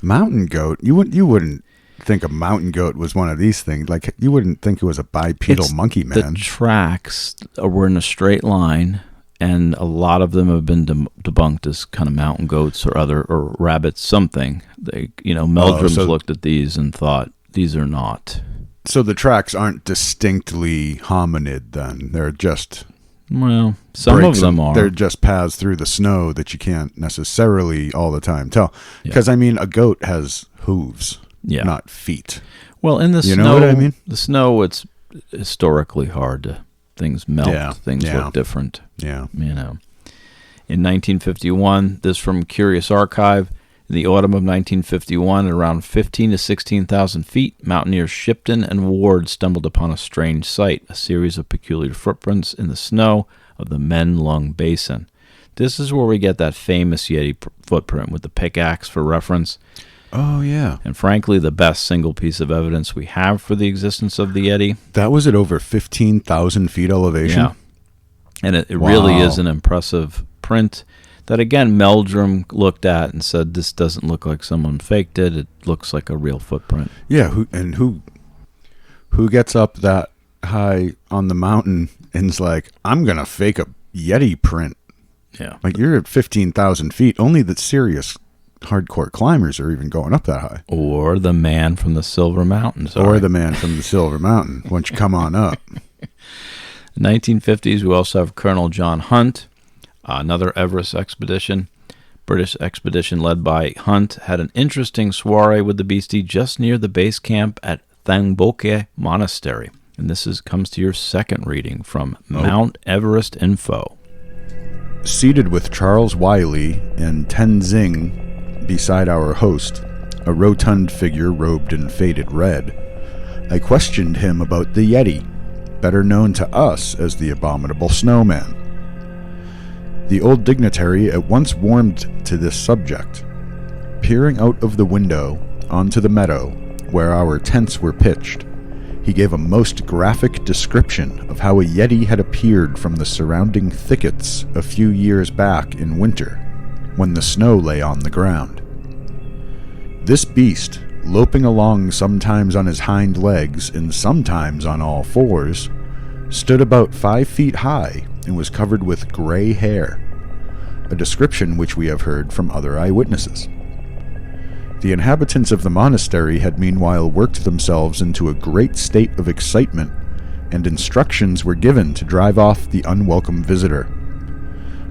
Mountain goat? You wouldn't think a mountain goat was one of these things. Like, you wouldn't think it was a bipedal monkey man. The tracks were in a straight line, and a lot of them have been debunked as kind of mountain goats or rabbits, something. Meldrum's looked at these and thought, these are not... So the tracks aren't distinctly hominid then. They're just... Well, some of them are. They're just paths through the snow that you can't necessarily all the time tell. Because, a goat has hooves, not feet. Well, in the snow... You know what I mean? The snow, it's historically hard. Things melt. Things look different. Yeah. In 1951, this from Curious Archive... In the autumn of 1951, at around 15 to 16,000 feet, mountaineers Shipton and Ward stumbled upon a strange sight, a series of peculiar footprints in the snow of the Men Lung Basin. This is where we get that famous Yeti footprint with the pickaxe for reference. Oh, yeah. And frankly, the best single piece of evidence we have for the existence of the Yeti. That was at over 15,000 feet elevation? Yeah. And it really is an impressive print. That, again, Meldrum looked at and said, this doesn't look like someone faked it. It looks like a real footprint. Yeah, who gets up that high on the mountain and is like, I'm going to fake a Yeti print? Yeah. Like, you're at 15,000 feet. Only the serious hardcore climbers are even going up that high. Or the man from the Silver Mountain. Or the man from the Silver Mountain. Why don't you come on up? In the 1950s, we also have Colonel John Hunt. Another Everest expedition. British expedition led by Hunt had an interesting soiree with the beastie just near the base camp at Thangboke Monastery. And this comes to your second reading from Mount Everest Info. Seated with Charles Wiley and Tenzing beside our host, a rotund figure robed in faded red, I questioned him about the Yeti, better known to us as the Abominable Snowman. The old dignitary at once warmed to this subject. Peering out of the window onto the meadow where our tents were pitched, he gave a most graphic description of how a Yeti had appeared from the surrounding thickets a few years back in winter, when the snow lay on the ground. This beast, loping along sometimes on his hind legs and sometimes on all fours, stood about 5 feet high and was covered with gray hair, a description which we have heard from other eyewitnesses. The inhabitants of the monastery had meanwhile worked themselves into a great state of excitement, and instructions were given to drive off the unwelcome visitor.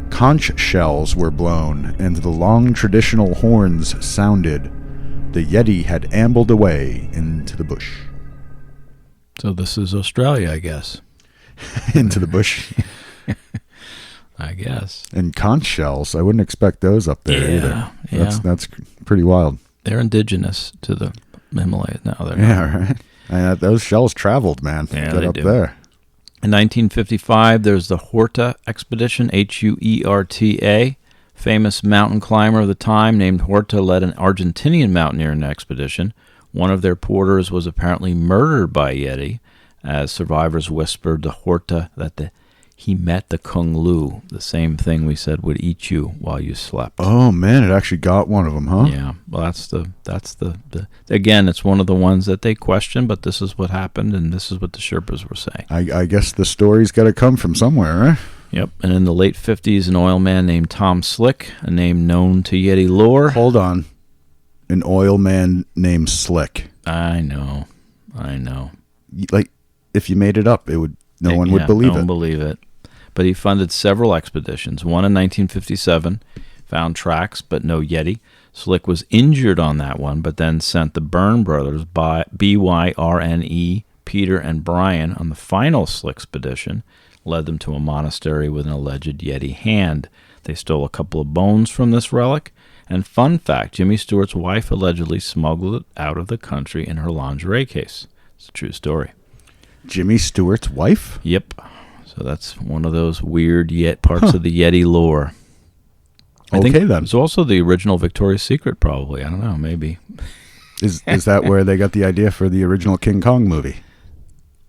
Conch shells were blown, and the long traditional horns sounded. The Yeti had ambled away into the bush. So this is Australia, I guess. Into the bush. I guess. And conch shells, I wouldn't expect those up there either. Yeah. That's pretty wild. They're indigenous to the Himalayas now. Right. Those shells traveled, man. Yeah, Get they up do. there. In 1955, there's the Huerta expedition, Huerta. Famous mountain climber of the time named Huerta led an Argentinian mountaineering expedition. One of their porters was apparently murdered by Yeti, as survivors whispered to Huerta that he met the Kung Lu, the same thing we said would eat you while you slept. Oh man, it actually got one of them, huh? Yeah. Well, that's the again, it's one of the ones that they question, but this is what happened, and this is what the Sherpas were saying. I guess the story's got to come from somewhere, right? Yep. And in the late 50s, an oil man named Tom Slick, a name known to Yeti lore. Hold on. An oil man named Slick. I know. Like, if you made it up, no one would believe it. No one believe it. But he funded several expeditions. One in 1957, found tracks, but no Yeti. Slick was injured on that one, but then sent the Byrne brothers, Byrne, Peter and Brian, on the final Slick expedition, led them to a monastery with an alleged Yeti hand. They stole a couple of bones from this relic, and fun fact, Jimmy Stewart's wife allegedly smuggled it out of the country in her lingerie case. It's a true story. Jimmy Stewart's wife? Yep. So that's one of those weird parts of the Yeti lore. I think then. It's also the original Victoria's Secret, probably. I don't know, maybe. Is that where they got the idea for the original King Kong movie?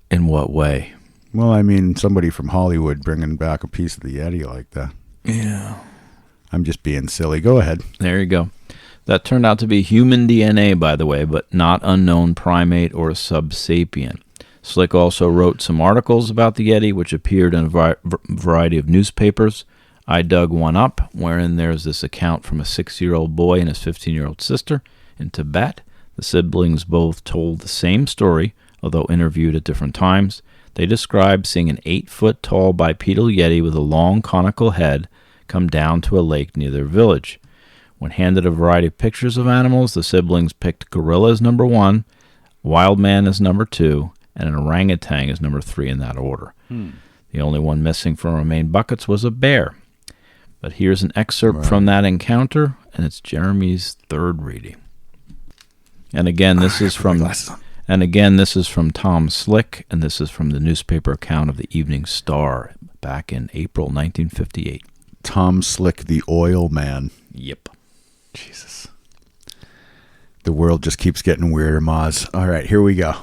In what way? Well, I mean, somebody from Hollywood bringing back a piece of the Yeti like that. Yeah. I'm just being silly. Go ahead. There you go. That turned out to be human DNA, by the way, but not unknown primate or subsapient. Slick also wrote some articles about the Yeti, which appeared in a variety of newspapers. I dug one up, wherein there's this account from a 6-year-old boy and his 15-year-old sister in Tibet. The siblings both told the same story, although interviewed at different times. They described seeing an 8-foot-tall bipedal Yeti with a long conical head come down to a lake near their village. When handed a variety of pictures of animals, the siblings picked gorilla as number 1, wild man as number 2, and an orangutan as number 3 in that order. The only one missing from our main buckets was a bear. But here's an excerpt from that encounter, and it's Jeremy's third reading. And again, this is from Tom Slick, and this is from the newspaper account of the Evening Star back in April 1958. Tom Slick, the oil man. Yep. Jesus. The world just keeps getting weirder, Moz. All right, here we go.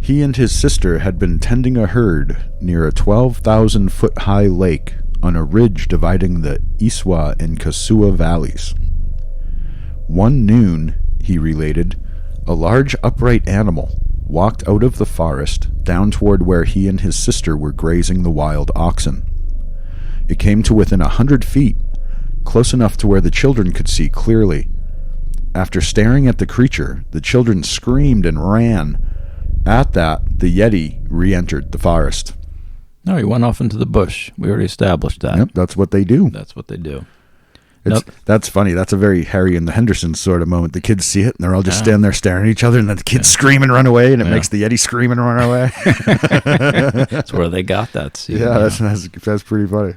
He and his sister had been tending a herd near a 12,000-foot-high lake on a ridge dividing the Iswa and Kasua valleys. One noon, he related, a large upright animal walked out of the forest down toward where he and his sister were grazing the wild oxen. It came to within 100 feet, close enough to where the children could see clearly. After staring at the creature, the children screamed and ran. At that, the Yeti re-entered the forest. No, he went off into the bush. We already established that. Yep, that's what they do. That's what they do. That's funny. That's a very Harry and the Hendersons sort of moment. The kids see it, and they're all just standing there staring at each other, and then the kids scream and run away, and it makes the Yeti scream and run away. That's where they got that scene. Yeah, that's pretty funny.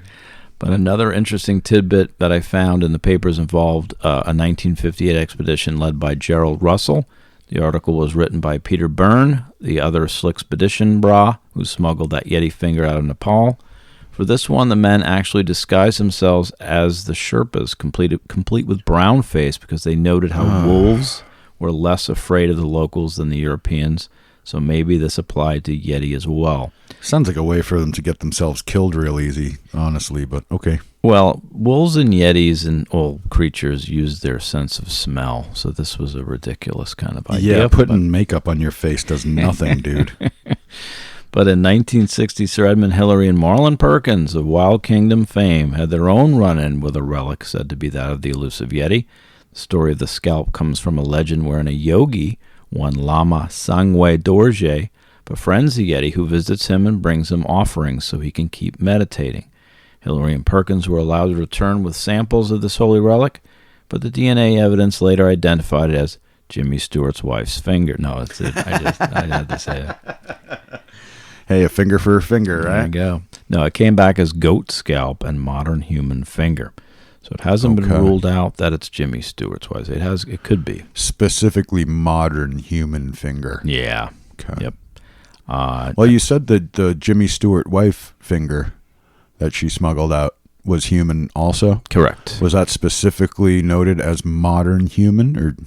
But another interesting tidbit that I found in the papers involved a 1958 expedition led by Gerald Russell. The article was written by Peter Byrne, the other Slickspedition bra, who smuggled that Yeti finger out of Nepal. For For this one, the men actually disguised themselves as the Sherpas, complete with brown face, because they noted how wolves were less afraid of the locals than the Europeans. So maybe this applied to Yeti as well. Sounds like a way for them to get themselves killed real easy, honestly, but okay. Well, wolves and Yetis and all creatures use their sense of smell, so this was a ridiculous kind of idea. Yeah, putting makeup on your face does nothing, dude. But in 1960, Sir Edmund Hillary and Marlon Perkins of Wild Kingdom fame had their own run-in with a relic said to be that of the elusive Yeti. The story of the scalp comes from a legend wherein a yogi, one Lama Sangwe Dorje, befriends the Yeti, who visits him and brings him offerings so he can keep meditating. Hillary and Perkins were allowed to return with samples of this holy relic, but the DNA evidence later identified it as Jimmy Stewart's wife's finger. No, that's it. I had to say it. Hey, a finger for a finger, right? There you go. No, it came back as goat scalp and modern human finger. So it hasn't been ruled out that it's Jimmy Stewart's wife. It could be. Specifically modern human finger. Yeah. Okay. Yep. Well, you said that the Jimmy Stewart wife finger that she smuggled out was human also? Correct. Was that specifically noted as modern human, or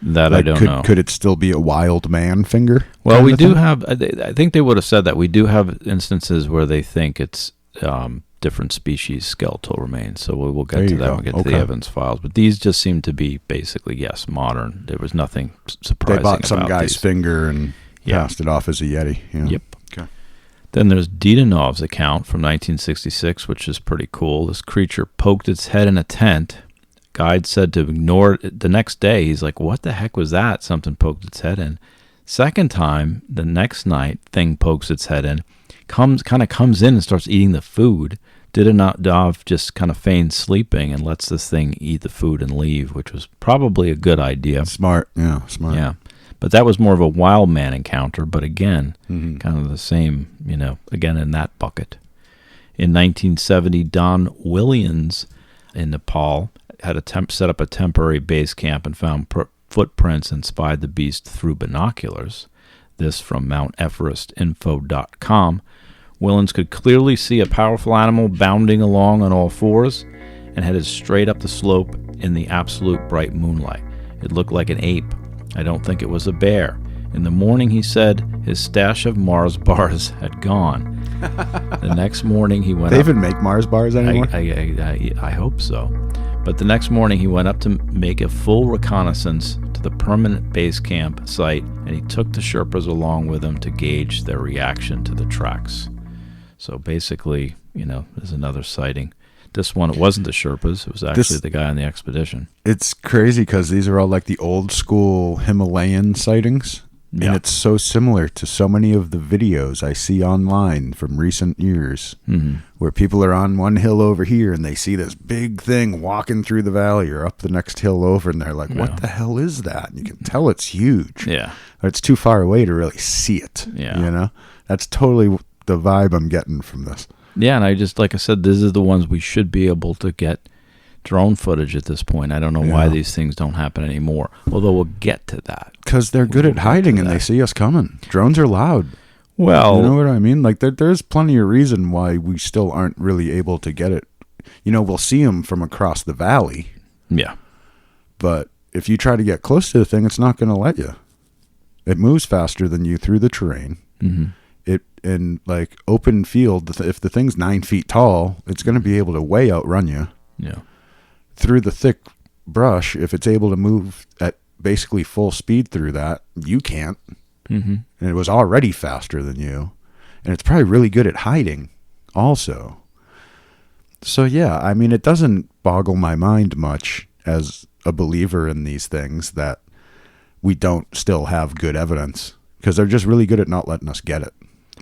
that I don't know? Could it still be a wild man finger? Well, we do have, I think they would have said that. We do have instances where they think it's different species skeletal remains. So we will get to that when we get to the evidence files. But these just seem to be basically, yes, modern. There was nothing surprising about these. They bought some guy's finger and passed it off as a Yeti. Yeah. Yep. Okay. Then there's Didanov's account from 1966, which is pretty cool. This creature poked its head in a tent. Guide said to ignore it. The next day, he's like, what the heck was that? Something poked its head in. Second time, the next night, thing pokes its head in, comes in and starts eating the food. Didanov just kind of feigns sleeping and lets this thing eat the food and leave, which was probably a good idea. Smart. Yeah. But that was more of a wild man encounter, but again, kind of the same, again in that bucket. In 1970, Don Williams in Nepal had set up a temporary base camp and found footprints and spied the beast through binoculars. This from MountEverestinfo.com. Willens could clearly see a powerful animal bounding along on all fours and headed straight up the slope in the absolute bright moonlight. It looked like an ape. I don't think it was a bear. In the morning, he said, his stash of Mars bars had gone. The next morning, he went They even make Mars bars anymore? I hope so. But the next morning, he went up to make a full reconnaissance to the permanent base camp site, and he took the Sherpas along with him to gauge their reaction to the tracks. So basically, there's another sighting. This one, it wasn't the Sherpas. It was actually the guy on the expedition. It's crazy because these are all like the old school Himalayan sightings. Yeah. And it's so similar to so many of the videos I see online from recent years where people are on one hill over here and they see this big thing walking through the valley or up the next hill over, and they're like, what the hell is that? And you can tell it's huge. Yeah. Or it's too far away to really see it. Yeah. That's totally the vibe I'm getting from this. Yeah, and I just, like I said, these are the ones we should be able to get drone footage at this point. I don't know why these things don't happen anymore, although we'll get to that. Because they're good at hiding and they see us coming. Drones are loud. Well, you know what I mean? Like, there's plenty of reason why we still aren't really able to get it. We'll see them from across the valley. Yeah. But if you try to get close to the thing, it's not going to let you. It moves faster than you through the terrain. Mm-hmm. In like open field, if the thing's 9 feet tall, it's going to be able to way outrun you. Yeah. Through the thick brush, if it's able to move at basically full speed through that, you can't. Mm-hmm. And it was already faster than you. And it's probably really good at hiding also. So yeah, I mean, it doesn't boggle my mind much as a believer in these things that we don't still have good evidence, because they're just really good at not letting us get it.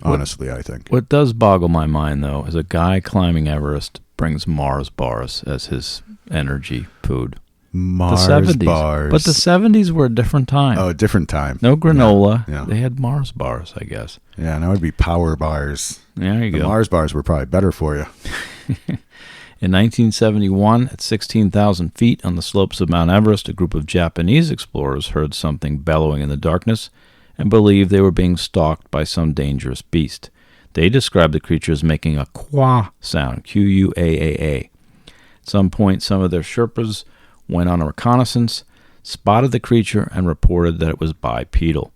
Honestly, I think. What does boggle my mind, though, is a guy climbing Everest brings Mars bars as his energy food. Mars bars. But the 70s were a different time. Oh, a different time. No granola. Yeah. They had Mars bars, I guess. Yeah, now it'd be power bars. There you go. The Mars bars were probably better for you. In 1971, at 16,000 feet on the slopes of Mount Everest, a group of Japanese explorers heard something bellowing in the darkness and believed they were being stalked by some dangerous beast. They described the creature as making a quah sound, Q-U-A-A-A. At some point, some of their Sherpas went on a reconnaissance, spotted the creature, and reported that it was bipedal.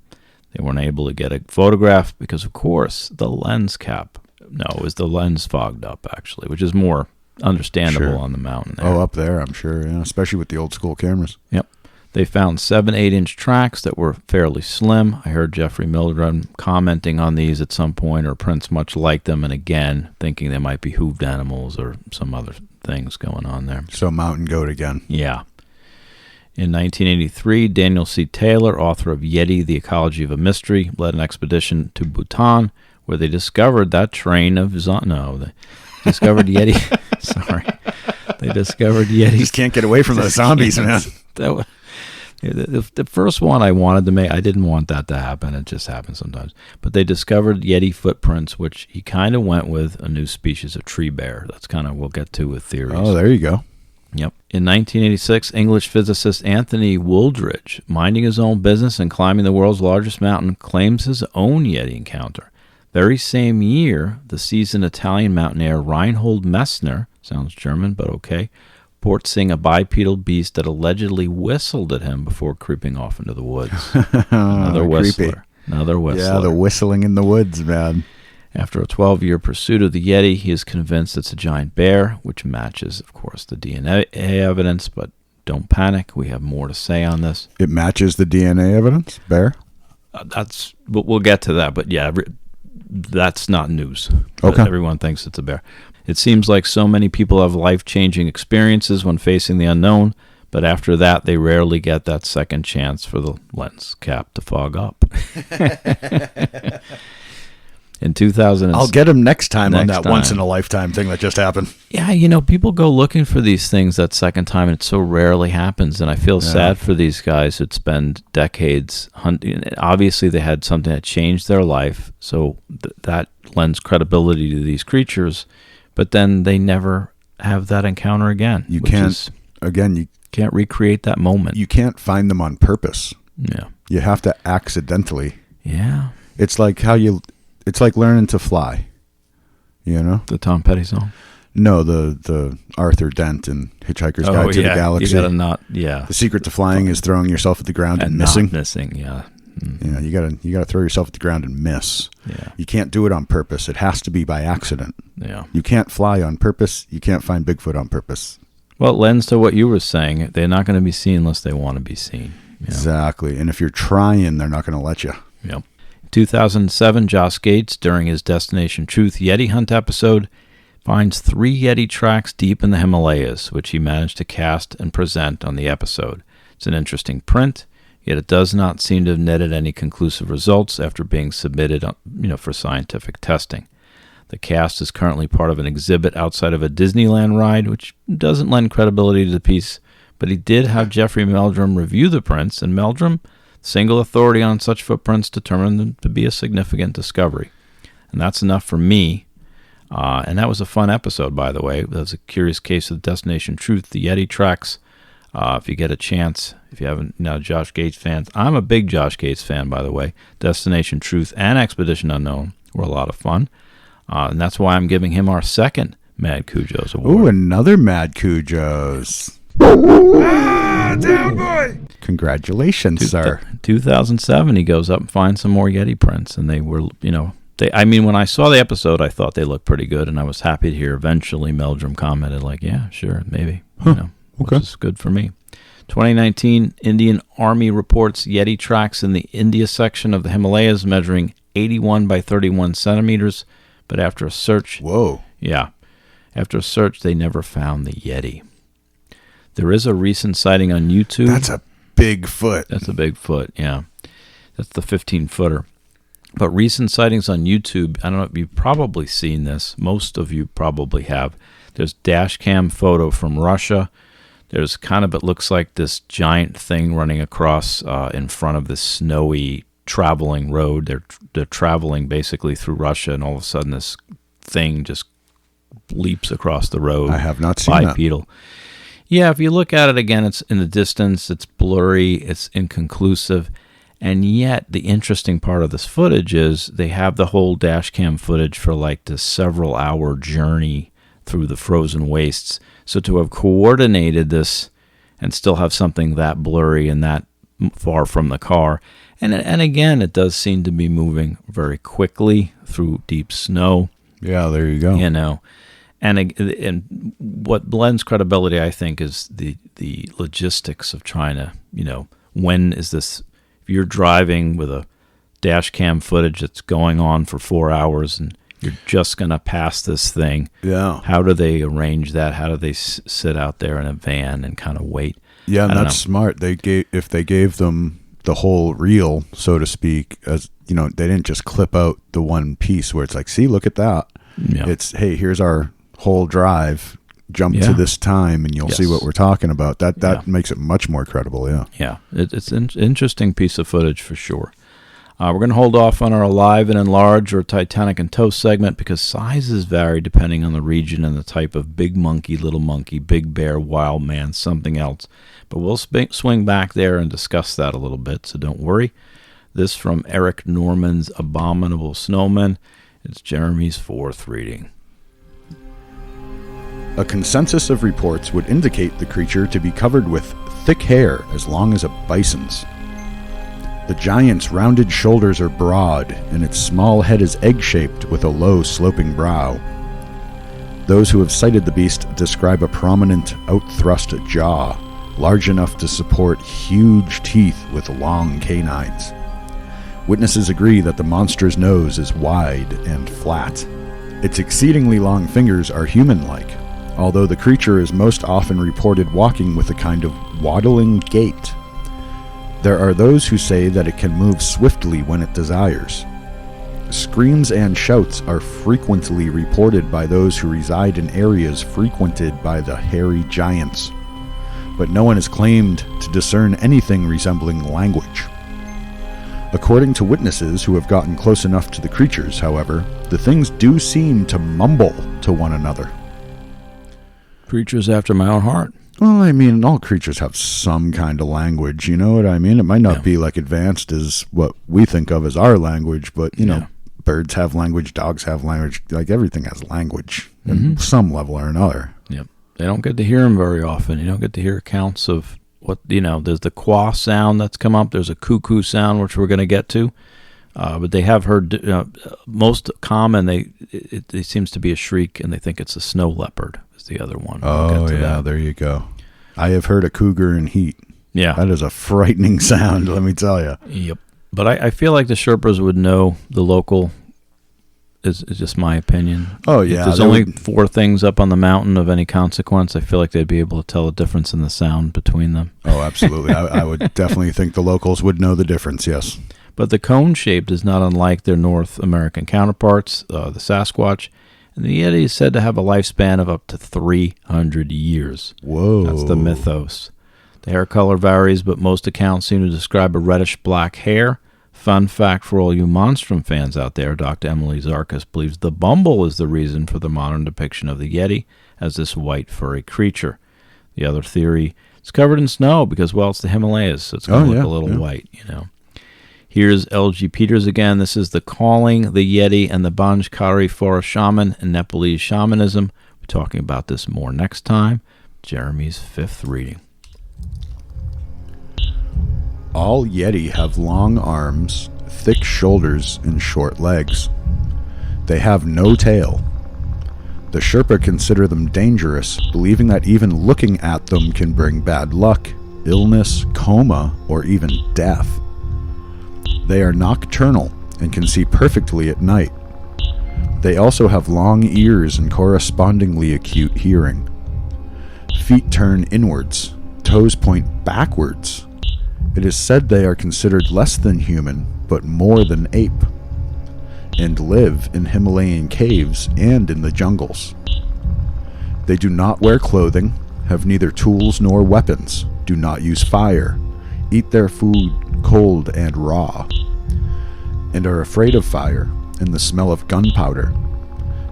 They weren't able to get a photograph because, of course, the lens cap. No, it was the lens fogged up, actually, which is more understandable on the mountain there. Oh, up there, I'm sure, yeah, especially with the old school cameras. Yep. They found 7 8-inch tracks that were fairly slim. I heard Jeffrey Meldrum commenting on these at some point, or prints much like them, and again, thinking they might be hooved animals or some other things going on there. So mountain goat again. Yeah. In 1983, Daniel C. Taylor, author of Yeti, The Ecology of a Mystery, led an expedition to Bhutan where they discovered that train of... they discovered Yeti... Sorry. They discovered Yeti... Just can't get away from those zombies, man. The first one I wanted to make, I didn't want that to happen. It just happens sometimes. But they discovered Yeti footprints, which he kind of went with a new species of tree bear. That's kind of we'll get to with theories. Oh, there you go. Yep. In 1986, English physicist Anthony Wooldridge, minding his own business and climbing the world's largest mountain, claims his own Yeti encounter. Very same year, the seasoned Italian mountaineer Reinhold Messner, sounds German, but okay, reports seeing a bipedal beast that allegedly whistled at him before creeping off into the woods. Another whistler. Creepy. Another whistler. Yeah, the whistling in the woods, man. After a 12-year pursuit of the Yeti, he is convinced it's a giant bear, which matches, of course, the DNA evidence, but don't panic. We have more to say on this. It matches the DNA evidence? Bear? We'll get to that, but yeah, that's not news. Okay. Everyone thinks it's a bear. It seems like so many people have life-changing experiences when facing the unknown, but after that, they rarely get that second chance for the lens cap to fog up. In 2000, I'll get him next time on that once-in-a-lifetime thing that just happened. Yeah, people go looking for these things that second time, and it so rarely happens, and I feel sad for these guys who'd spend decades hunting. Obviously, they had something that changed their life, so that lends credibility to these creatures, but then they never have that encounter again. You can't recreate that moment. You can't find them on purpose. Yeah. You have to accidentally. Yeah. It's like it's like learning to fly, you know? The Tom Petty song? No, the Arthur Dent in Hitchhiker's Guide to the Galaxy. You gotta The secret to flying is throwing yourself at the ground and missing. Not missing, yeah. Yeah, you gotta throw yourself at the ground and miss. Yeah. You can't do it on purpose. It has to be by accident. Yeah. You can't fly on purpose. You can't find Bigfoot on purpose. Well, it lends to what you were saying. They're not going to be seen unless they want to be seen. Exactly. And if you're trying, they're not going to let you. Yep. 2007, Josh Gates, during his Destination Truth Yeti Hunt episode, finds 3 Yeti tracks deep in the Himalayas, which he managed to cast and present on the episode. It's an interesting print, yet it does not seem to have netted any conclusive results after being submitted, for scientific testing. The cast is currently part of an exhibit outside of a Disneyland ride, which doesn't lend credibility to the piece, but he did have Jeffrey Meldrum review the prints, and Meldrum, single authority on such footprints, determined them to be a significant discovery. And that's enough for me. And that was a fun episode, by the way. That was a curious case of Destination Truth, the Yeti tracks. If you get a chance, if you haven't, Josh Gates fans. I'm a big Josh Gates fan, by the way. Destination Truth and Expedition Unknown were a lot of fun. And that's why I'm giving him our second Mad Cujos Award. Ooh, another Mad Cujos. Down boy! Congratulations, sir. 2007, he goes up and finds some more Yeti prints, and they were, when I saw the episode, I thought they looked pretty good, and I was happy to hear eventually Meldrum commented, like, yeah, sure, maybe, which is good for me. 2019, Indian Army reports Yeti tracks in the India section of the Himalayas measuring 81 by 31 centimeters, but after a search... Whoa. Yeah. After a search, they never found the Yeti. There is a recent sighting on YouTube. That's a big foot. That's a big foot, yeah. That's the 15-footer. But recent sightings on YouTube, I don't know if you've probably seen this. Most of you probably have. There's dash cam photo from Russia. There's it looks like this giant thing running across in front of this snowy traveling road. They're traveling basically through Russia, and all of a sudden this thing just leaps across the road. I have not seen bipedal. That. Yeah, if you look at it again, it's in the distance, it's blurry, it's inconclusive. And yet, the interesting part of this footage is they have the whole dash cam footage for like this several-hour journey through the frozen wastes. So to have coordinated this and still have something that blurry and that far from the car, and again, it does seem to be moving very quickly through deep snow. Yeah, there you go. You know, and what blends credibility, I think, is the logistics of trying to, when is this? If you're driving with a dash cam footage that's going on for 4 hours and you're just going to pass this thing, yeah. How do they arrange that? How do they sit out there in a van and kind of wait? Yeah, and that's smart. If they gave them the whole reel, so to speak, as they didn't just clip out the one piece where it's like, see, look at that. Yeah. It's, hey, here's our whole drive. Jump to this time, and you'll see what we're talking about. That makes it much more credible. Yeah. Yeah, it's an interesting piece of footage for sure. We're going to hold off on our Alive and Enlarge or Titanic and Toast segment because sizes vary depending on the region and the type of big monkey, little monkey, big bear, wild man, something else. But we'll swing back there and discuss that a little bit, so don't worry. This from Eric Norman's Abominable Snowman. It's Jeremy's fourth reading. A consensus of reports would indicate the creature to be covered with thick hair as long as a bison's. The giant's rounded shoulders are broad, and its small head is egg-shaped with a low, sloping brow. Those who have sighted the beast describe a prominent, out-thrust jaw, large enough to support huge teeth with long canines. Witnesses agree that the monster's nose is wide and flat. Its exceedingly long fingers are human-like, although the creature is most often reported walking with a kind of waddling gait. There are those who say that it can move swiftly when it desires. Screams and shouts are frequently reported by those who reside in areas frequented by the hairy giants, but no one has claimed to discern anything resembling language. According to witnesses who have gotten close enough to the creatures, however, the things do seem to mumble to one another. Creatures after my own heart. Well, I mean, all creatures have some kind of language, you know what I mean? It might not be like advanced as what we think of as our language, but, birds have language, dogs have language, like everything has language in some level or another. Yep. They don't get to hear them very often. You don't get to hear accounts of what, there's the quah sound that's come up. There's a cuckoo sound, which we're going to get to. But they have heard, most common, it seems to be a shriek, and they think it's a snow leopard. The other one. There you go. I have heard a cougar in heat. Yeah. That is a frightening sound, let me tell you. Yep. But I feel like the Sherpas would know the local, is just my opinion. Oh, yeah. If there's only 4 things up on the mountain of any consequence, I feel like they'd be able to tell a difference in the sound between them. Oh, absolutely. I would definitely think the locals would know the difference, yes. But the cone shape is not unlike their North American counterparts, the Sasquatch. And the Yeti is said to have a lifespan of up to 300 years. Whoa. That's the mythos. The hair color varies, but most accounts seem to describe a reddish-black hair. Fun fact for all you Monstrum fans out there, Dr. Emily Zarkas believes the bumble is the reason for the modern depiction of the Yeti as this white, furry creature. The other theory, it's covered in snow because, it's the Himalayas, so it's going to look a little white, Here's L.G. Peters again. This is The Calling, the Yeti, and the Ban Jhakri Forest Shaman and Nepalese Shamanism. We're talking about this more next time. Jeremy's 5th reading. All Yeti have long arms, thick shoulders, and short legs. They have no tail. The Sherpa consider them dangerous, believing that even looking at them can bring bad luck, illness, coma, or even death. They are nocturnal and can see perfectly at night. They also have long ears and correspondingly acute hearing. Feet turn inwards, toes point backwards. It is said they are considered less than human, but more than ape, and live in Himalayan caves and in the jungles. They do not wear clothing, have neither tools nor weapons, do not use fire, eat their food cold and raw, and are afraid of fire and the smell of gunpowder.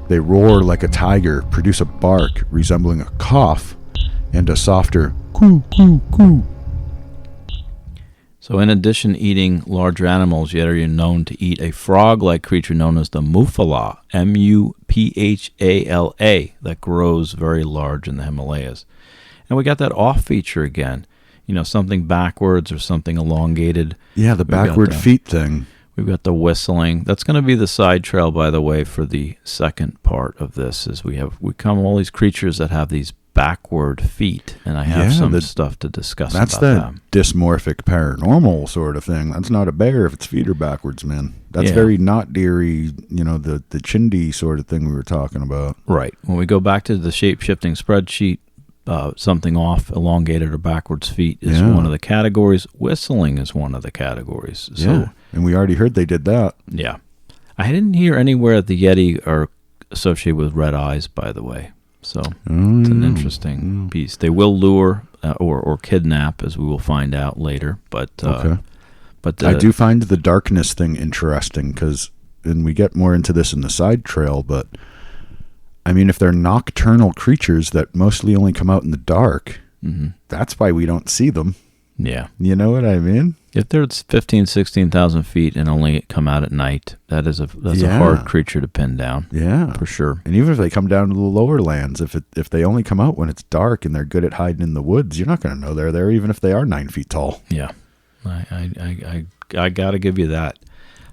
They roar like a tiger, produce a bark resembling a cough, and a softer coo coo coo. So in addition to eating larger animals, Yeti are known to eat a frog-like creature known as the muphala, Muphala, that grows very large in the Himalayas. And we got that off feature again, something backwards or something elongated. Yeah, the backward feet thing. We've got the whistling. That's going to be the side trail, by the way, for the second part of this. Is we come all these creatures that have these backward feet, and I have some stuff to discuss about them. That's the dysmorphic paranormal sort of thing. That's not a bear if its feet are backwards, man. That's very not deery, the chindi sort of thing we were talking about. Right. When we go back to the shape-shifting spreadsheet, something off, elongated or backwards feet is one of the categories. Whistling is one of the categories. So, and we already heard they did that. Yeah. I didn't hear anywhere that the Yeti are associated with red eyes, by the way. So it's an interesting piece. They will lure or kidnap, as we will find out later. But I do find the darkness thing interesting and we get more into this in the side trail, but I mean, if they're nocturnal creatures that mostly only come out in the dark, that's why we don't see them. Yeah. You know what I mean? If they're 15,000, 16,000 feet and only come out at night, that's a hard creature to pin down. Yeah. For sure. And even if they come down to the lower lands, if they only come out when it's dark and they're good at hiding in the woods, you're not going to know they're there, even if they are 9 feet tall. Yeah. I got to give you that.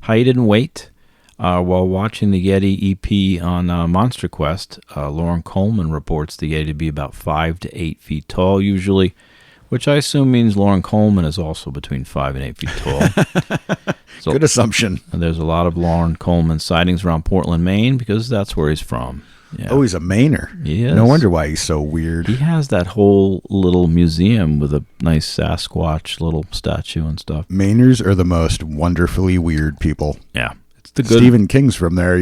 Height and weight. While watching the Yeti EP on Monster Quest, Lauren Coleman reports the Yeti to be about 5 to 8 feet tall usually, which I assume means Lauren Coleman is also between 5 and 8 feet tall. So, good assumption. And there's a lot of Lauren Coleman sightings around Portland, Maine, because that's where he's from. Yeah. Oh, he's a Mainer. Yes. No wonder why he's so weird. He has that whole little museum with a nice Sasquatch little statue and stuff. Mainers are the most wonderfully weird people. Yeah. Stephen King's from there,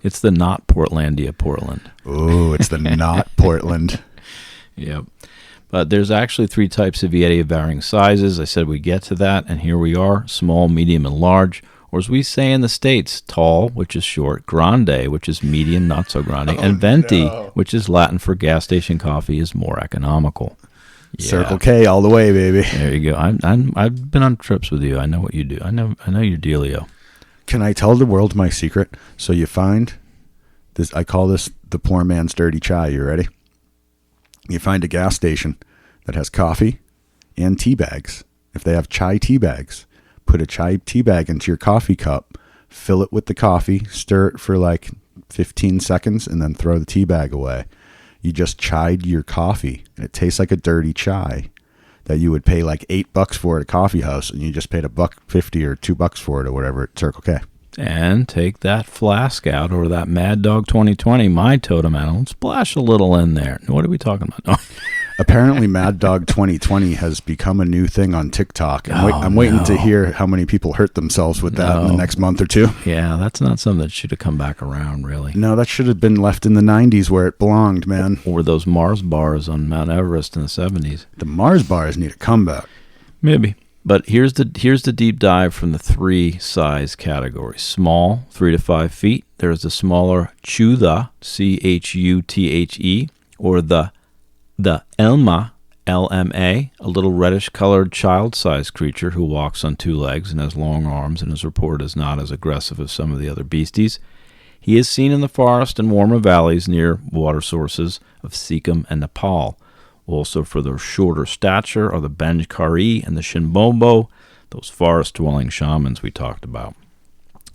It's the not Portlandia Portland. Oh, it's the not Portland. Yep. But there's actually 3 types of Yeti of varying sizes. I said we'd get to that, and here we are, small, medium, and large. Or as we say in the States, tall, which is short, grande, which is medium, not so grande, and venti, which is Latin for gas station coffee, is more economical. Yeah. Circle K all the way, baby. There you go. I've been on trips with you. I know what you do. I know your dealio. Can I tell the world my secret? So you find this, I call this the poor man's dirty chai. You ready? You find a gas station that has coffee and tea bags. If they have chai tea bags, put a chai tea bag into your coffee cup, fill it with the coffee, stir it for like 15 seconds, and then throw the tea bag away. You just chai'd your coffee, and it tastes like a dirty chai that you would pay like $8 for at a coffee house, and you just paid $1.50 or $2 for it or whatever at Circle K. And take that flask out, or that Mad Dog 2020, my totem animal, and splash a little in there. What are we talking about? No. Apparently, Mad Dog 2020 has become a new thing on TikTok. I'm waiting to hear how many people hurt themselves with that in the next month or two. Yeah, that's not something that should have come back around, really. No, that should have been left in the 90s where it belonged, man. Or those Mars bars on Mount Everest in the 70s. The Mars bars need a comeback. Maybe. But here's the deep dive from the 3 size categories. Small, 3 to 5 feet. There's the smaller Chutha, Chuthe, or the Elma, LMA, a little reddish-colored child-sized creature who walks on 2 legs and has long arms and is reported as not as aggressive as some of the other beasties. He is seen in the forest and warmer valleys near water sources of Sikkim and Nepal. Also, for their shorter stature are the Ban Jhakri and the Shinbombo, those forest-dwelling shamans we talked about.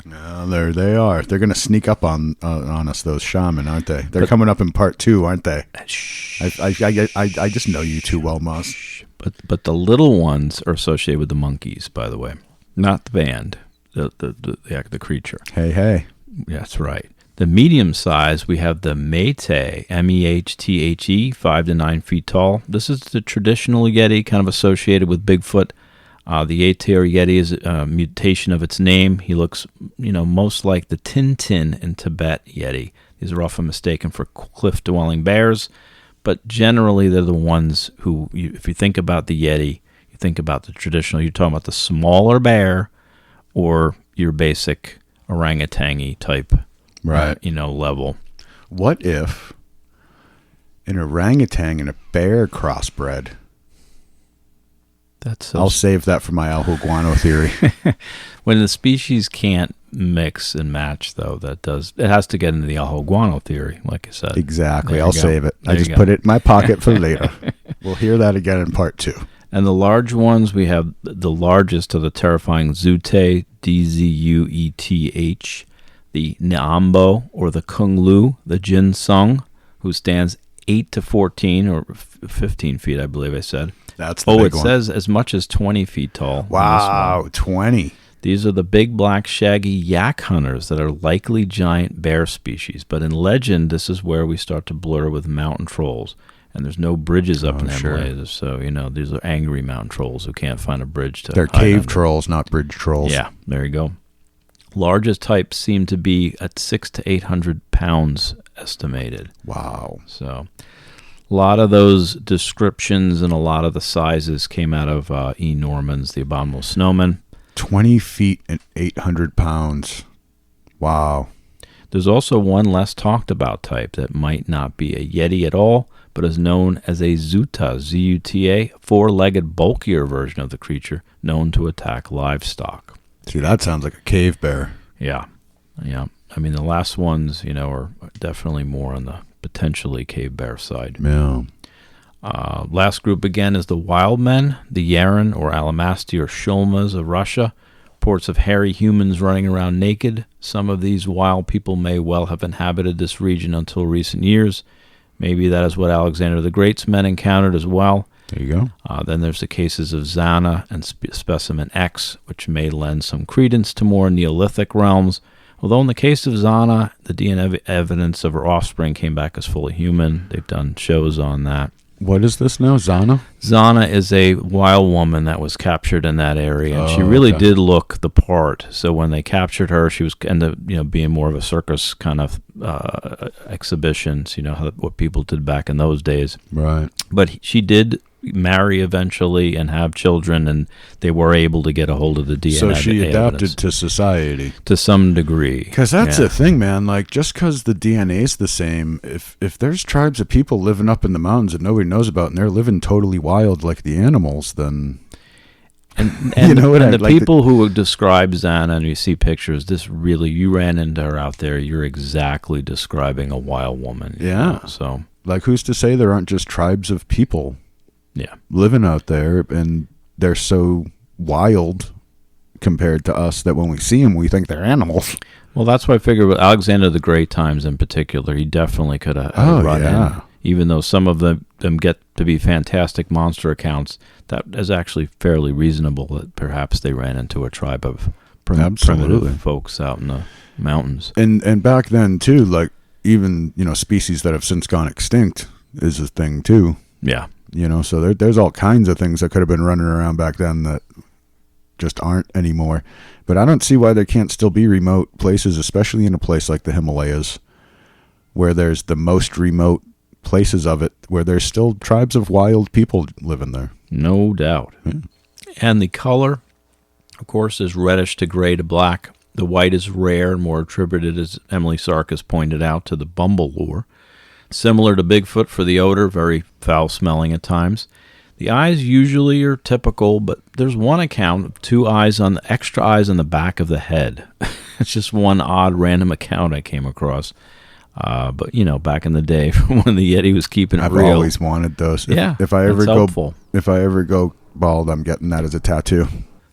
There they are. They're going to sneak up on us, those shaman, aren't they? They're coming up in part 2, aren't they? Shh. I just know you too well, Moss. But the little ones are associated with the monkeys, by the way, not the band, the creature. Hey. That's right. The medium size, we have the Mehthe, Mehthe, 5 to 9 feet tall. This is the traditional Yeti, kind of associated with Bigfoot. The Yeti Yeti is a mutation of its name. He looks, most like the Tintin in Tibet Yeti. These are often mistaken for cliff-dwelling bears, but generally they're the ones who, if you think about the Yeti, you think about the traditional, you're talking about the smaller bear or your basic orangutan type, right? Level. What if an orangutan and a bear crossbred? That's so I'll save that for my Aljo theory. when the species can't mix and match, though, it has to get into the Aljo theory, like I said. Exactly. There I'll you go. save it. There I you just go. put it in my pocket for later. We'll hear that again in part 2. And the large ones, we have the largest of the terrifying Zute, Dzeueth, the Niambo, or the Kunglu, the Jinsung, who stands 8 to 14, or 15 feet, I believe I said. That's the big one. Says as much as 20 feet tall. Wow, 20. These are the big, black, shaggy yak hunters that are likely giant bear species. But in legend, this is where we start to blur with mountain trolls. And there's no bridges up in the Himalayas, so, these are angry mountain trolls who can't find a bridge to They're hide cave under. trolls, not bridge trolls. Yeah, there you go. Largest types seem to be at 600 to 800 pounds estimated. Wow. So a lot of those descriptions and a lot of the sizes came out of E. Norman's The Abominable Snowman. 20 feet and 800 pounds. Wow. There's also one less talked about type that might not be a Yeti at all, but is known as a Zuta, Z-U-T-A, four-legged, bulkier version of the creature known to attack livestock. See, that sounds like a cave bear. Yeah. I mean, the last ones, are definitely more on the potentially cave bear side. Yeah. Last group again is the wild men, the Yeren or Alamaty or Shulmas of Russia. Reports of hairy humans running around naked. Some of these wild people may well have inhabited this region until recent years. Maybe that is what Alexander the Great's men encountered as well. There you go. Then there's the cases of Zana and Specimen X, which may lend some credence to more Neolithic realms. Although in the case of Zana, the DNA evidence of her offspring came back as fully human. They've done shows on that. What is this now, Zana? Zana is a wild woman that was captured in that area, and she really did look the part. So when they captured her, she was ended up, being more of a circus kind of exhibitions, what people did back in those days. Right. But she did marry eventually and have children, and they were able to get a hold of the DNA. So she adapted evidence to society. to some degree. Because that's the thing, man. Like, just because the DNA's the same, if there's tribes of people living up in the mountains that nobody knows about, and they're living totally wild like the animals, then... And the people who describe Zana, and you see pictures, you ran into her out there, you're exactly describing a wild woman. Yeah. So, like, who's to say there aren't just tribes of people living out there, and they're so wild compared to us that when we see them, we think they're animals. Well, that's why I figured with Alexander the Great times in particular, he definitely could have run in. Even though some of them get to be fantastic monster accounts, that is actually fairly reasonable that perhaps they ran into a tribe of primitive folks out in the mountains. And back then, too, like, even, species that have since gone extinct is a thing, too. Yeah. So there's all kinds of things that could have been running around back then that just aren't anymore. But I don't see why there can't still be remote places, especially in a place like the Himalayas, where there's the most remote places of it, where there's still tribes of wild people living there. No doubt. Yeah. And the color, of course, is reddish to gray to black. The white is rare and more attributed, as Emily Sarkis pointed out, to the bumble lure. Similar to Bigfoot for the odor, very foul-smelling at times. The eyes usually are typical, but there's one account of extra eyes on the back of the head. It's just one odd random account I came across. But, back in the day when the Yeti was keeping it real. I've always wanted those. If I ever go bald, I'm getting that as a tattoo.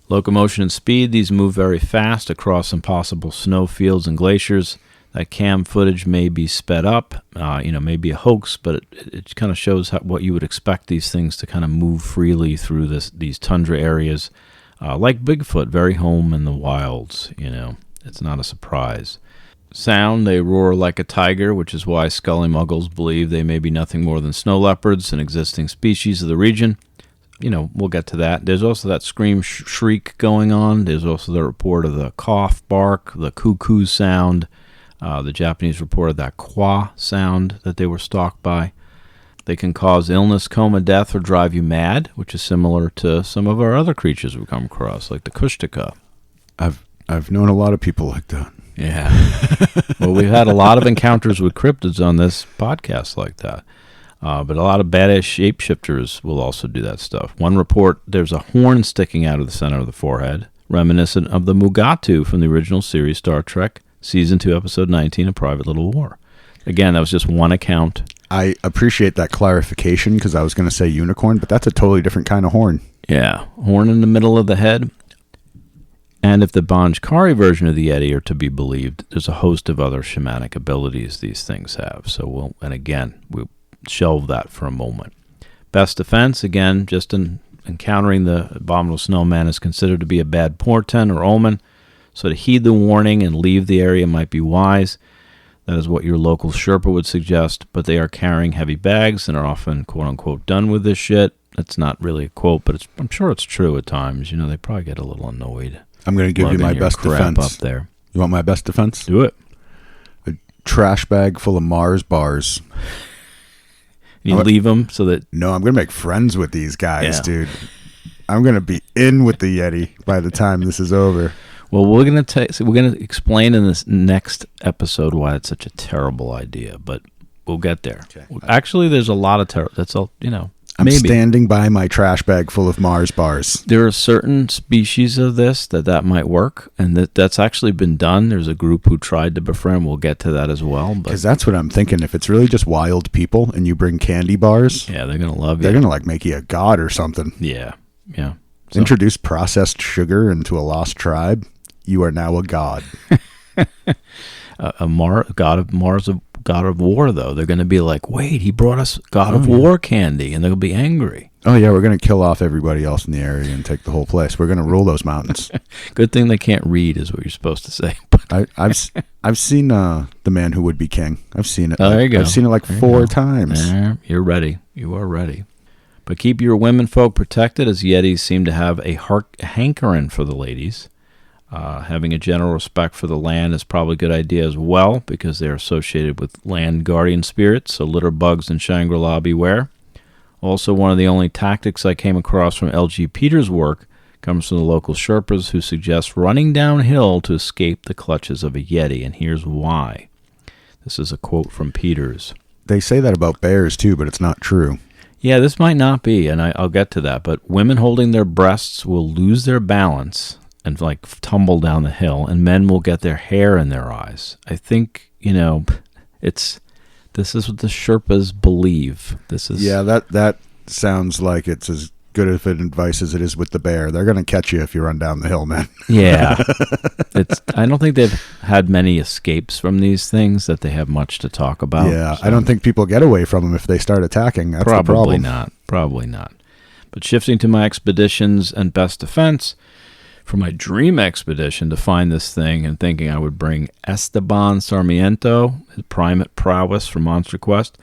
Locomotion and speed, these move very fast across impossible snow fields and glaciers. That cam footage may be sped up, may be a hoax, but it kind of shows what you would expect these things to kind of move freely through these tundra areas. Like Bigfoot, very home in the wilds, It's not a surprise. Sound, they roar like a tiger, which is why Scully Muggles believe they may be nothing more than snow leopards, an existing species of the region. We'll get to that. There's also that scream shriek going on. There's also the report of the cough, bark, the cuckoo sound. The Japanese reported that kwa sound that they were stalked by. They can cause illness, coma, death, or drive you mad, which is similar to some of our other creatures we've come across, like the Kushtaka. I've known a lot of people like that. Yeah. Well, we've had a lot of encounters with cryptids on this podcast like that. But a lot of badass shapeshifters will also do that stuff. One report, there's a horn sticking out of the center of the forehead, reminiscent of the Mugatu from the original series Star Trek, Season 2, Episode 19, A Private Little War. Again, that was just one account. I appreciate that clarification because I was going to say unicorn, but that's a totally different kind of horn. Yeah, horn in the middle of the head. And if the Ban Jhakri version of the Yeti are to be believed, there's a host of other shamanic abilities these things have. So we'll shelve that for a moment. Best defense, again, just in encountering the abominable snowman is considered to be a bad portent or omen. So to heed the warning and leave the area might be wise. That is what your local Sherpa would suggest, but they are carrying heavy bags and are often, quote-unquote, done with this shit. That's not really a quote, but I'm sure it's true at times. They probably get a little annoyed. I'm going to give you my best defense. Up there. You want my best defense? Do it. A trash bag full of Mars bars. You leave them so that... No, I'm going to make friends with these guys, dude. I'm going to be in with the Yeti by the time this is over. Well, we're going to explain in this next episode why it's such a terrible idea, but we'll get there. Okay. Actually, there's a lot of that's all, I'm standing by my trash bag full of Mars bars. There are certain species of this that might work, and that's actually been done. There's a group who tried to befriend. We'll get to that as well. Because that's what I'm thinking. If it's really just wild people and you bring candy bars, they're going to love you. They're going to make you a god or something. Yeah. So. Introduce processed sugar into a lost tribe. You are now a god. God of war, though. They're going to be like, wait, he brought us God of War candy, and they'll be angry. Oh, yeah, we're going to kill off everybody else in the area and take the whole place. We're going to rule those mountains. Good thing they can't read is what you're supposed to say. I've seen The Man Who Would Be King. I've seen it. Oh, there you go. I've seen it four times. You're ready. You are ready. But keep your women folk protected, as Yetis seem to have a hankering for the ladies. Having a general respect for the land is probably a good idea as well, because they're associated with land guardian spirits, so litter bugs and Shangri-La beware. Also, one of the only tactics I came across from L.G. Peters' work comes from the local Sherpas, who suggest running downhill to escape the clutches of a Yeti, and here's why. This is a quote from Peters. They say that about bears, too, but it's not true. Yeah, this might not be, and I'll get to that, but women holding their breasts will lose their balance and tumble down the hill, and men will get their hair in their eyes. I think, this is what the Sherpas believe. That sounds like it's as good of advice as it is with the bear. They're going to catch you if you run down the hill, man. Yeah. I don't think they've had many escapes from these things that they have much to talk about. Yeah, so. I don't think people get away from them if they start attacking. That's the problem. Probably not. But shifting to my expeditions and best defense, for my dream expedition to find this thing and thinking I would bring Esteban Sarmiento, his primate prowess for Monster Quest,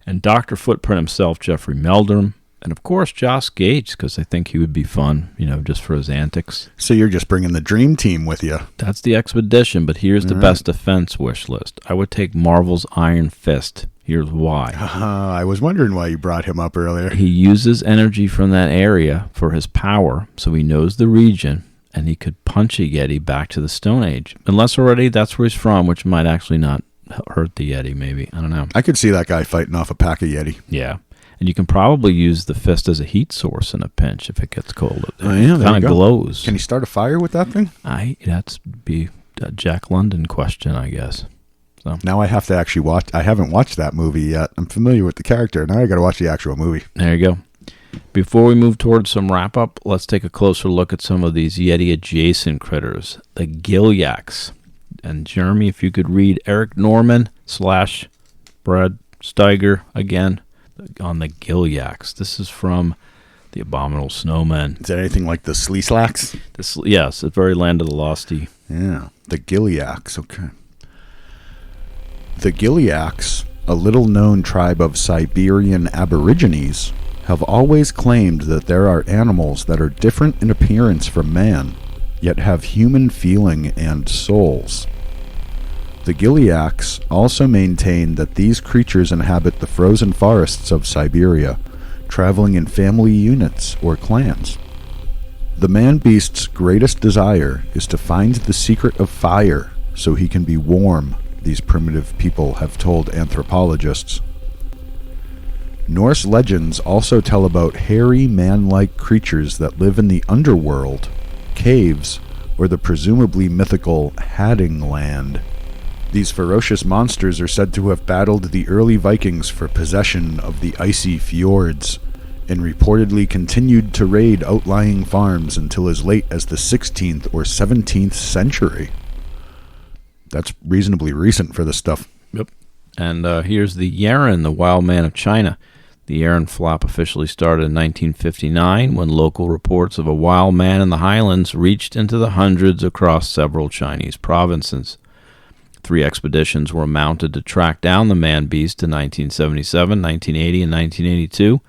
and Dr. Footprint himself, Jeffrey Meldrum, and of course Josh Gates, because I think he would be fun, just for his antics. So you're just bringing the dream team with you. That's the expedition, but here's the best defense wish list. I would take Marvel's Iron Fist. Here's why. I was wondering why you brought him up earlier. He uses energy from that area for his power, so he knows the region, and he could punch a Yeti back to the Stone Age. Unless already that's where he's from, which might actually not hurt the Yeti, maybe. I don't know. I could see that guy fighting off a pack of Yeti. Yeah. And you can probably use the fist as a heat source in a pinch if it gets cold. Oh, yeah, it kind of glows. Can he start a fire with that thing? That's be a Jack London question, I guess. So now I have to actually watch. I haven't watched that movie yet. I'm familiar with the character. Now I got to watch the actual movie. There you go. Before we move towards some wrap-up, let's take a closer look at some of these Yeti-adjacent critters, the Gilyaks. And Jeremy, if you could read Eric Norman / Brad Steiger again on the Gilyaks. This is from the Abominable Snowmen. Is that anything like the Sleeslaks? Yes, the very land of the Losty. Yeah, the Gilyaks, okay. The Gilyaks, a little-known tribe of Siberian Aborigines, have always claimed that there are animals that are different in appearance from man, yet have human feeling and souls. The Gilyaks also maintain that these creatures inhabit the frozen forests of Siberia, traveling in family units or clans. The man-beast's greatest desire is to find the secret of fire so he can be warm, these primitive people have told anthropologists. Norse legends also tell about hairy man-like creatures that live in the underworld, caves, or the presumably mythical Hadding Land. These ferocious monsters are said to have battled the early Vikings for possession of the icy fjords, and reportedly continued to raid outlying farms until as late as the 16th or 17th century. That's reasonably recent for this stuff. Yep. And here's the Yeren, the wild man of China. The Yeren flop officially started in 1959 when local reports of a wild man in the highlands reached into the hundreds across several Chinese provinces. 3 expeditions were mounted to track down the man-beast in 1977, 1980, and 1982,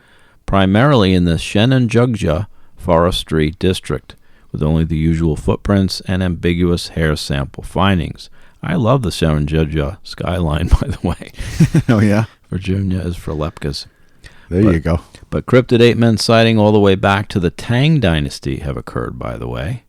primarily in the Shenanjugja Forestry District, with only the usual footprints and ambiguous hair sample findings. I love the Shenanjugja skyline, by the way. Oh, yeah? Virginia is for lepkas. You go. But cryptid ape men sighting all the way back to the Tang Dynasty have occurred, by the way.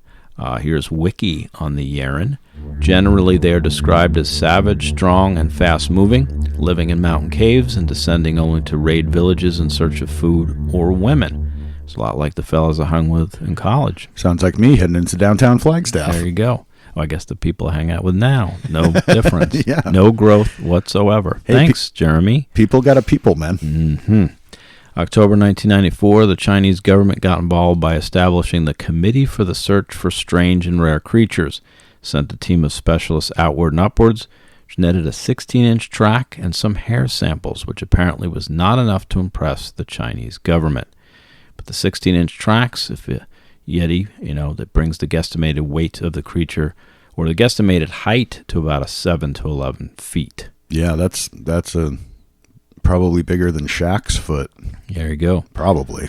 Here's Wiki on the Yeren. Generally, they are described as savage, strong, and fast-moving, living in mountain caves and descending only to raid villages in search of food or women. It's a lot like the fellas I hung with in college. Sounds like me heading into downtown Flagstaff. There you go. Well, I guess the people I hang out with now. No difference. Yeah. No growth whatsoever. Hey, Thanks, Jeremy. People got a people, man. Mm-hmm. October 1994, the Chinese government got involved by establishing the Committee for the Search for Strange and Rare Creatures, sent a team of specialists outward and upwards, which netted a 16-inch track and some hair samples, which apparently was not enough to impress the Chinese government. But the 16-inch tracks, if a Yeti, that brings the guesstimated weight of the creature, or the guesstimated height to about 7 to 11 feet. Yeah, that's probably bigger than Shaq's foot. There you go. Probably.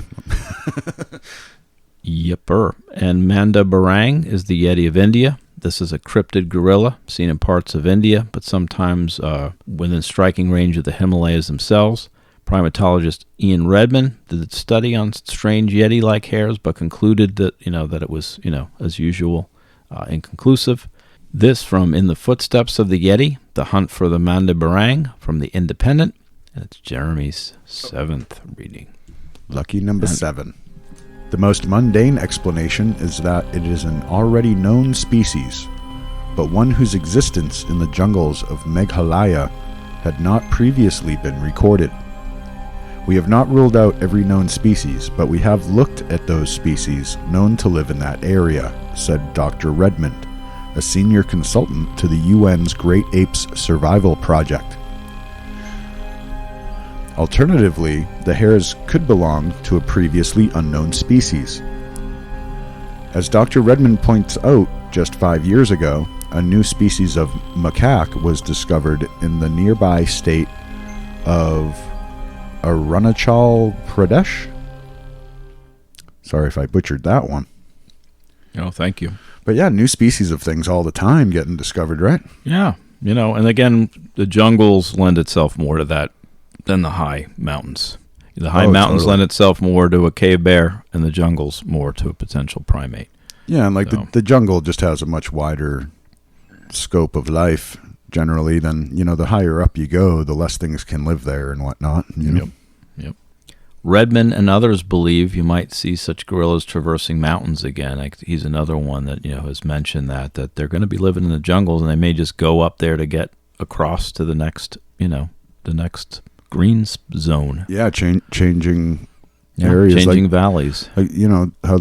Yepper. And Manda Barang is the Yeti of India. This is a cryptid gorilla seen in parts of India, but sometimes within striking range of the Himalayas themselves. Primatologist Ian Redman did a study on strange Yeti-like hairs, but concluded that that it was as usual inconclusive. This from In the Footsteps of the Yeti: The Hunt for the Manda Barang from The Independent, and it's Jeremy's 7th reading. Lucky number 7. The most mundane explanation is that it is an already known species, but one whose existence in the jungles of Meghalaya had not previously been recorded. We have not ruled out every known species, but we have looked at those species known to live in that area, said Dr. Redmond, a senior consultant to the UN's Great Apes Survival Project. Alternatively, the hairs could belong to a previously unknown species. As Dr. Redmond points out, just 5 years ago, a new species of macaque was discovered in the nearby state of Arunachal Pradesh. Sorry if I butchered that one. Oh, thank you. But yeah, new species of things all the time getting discovered, right? Yeah, and again, the jungles lend itself more to that than the high mountains. The high mountains lend itself more to a cave bear, and the jungles more to a potential primate. Yeah, and the jungle just has a much wider scope of life generally than, the higher up you go, the less things can live there and whatnot. Yep. Redman and others believe you might see such gorillas traversing mountains again. He's another one that has mentioned that they're going to be living in the jungles, and they may just go up there to get across to the next green zone. Yeah, changing areas, changing valleys. How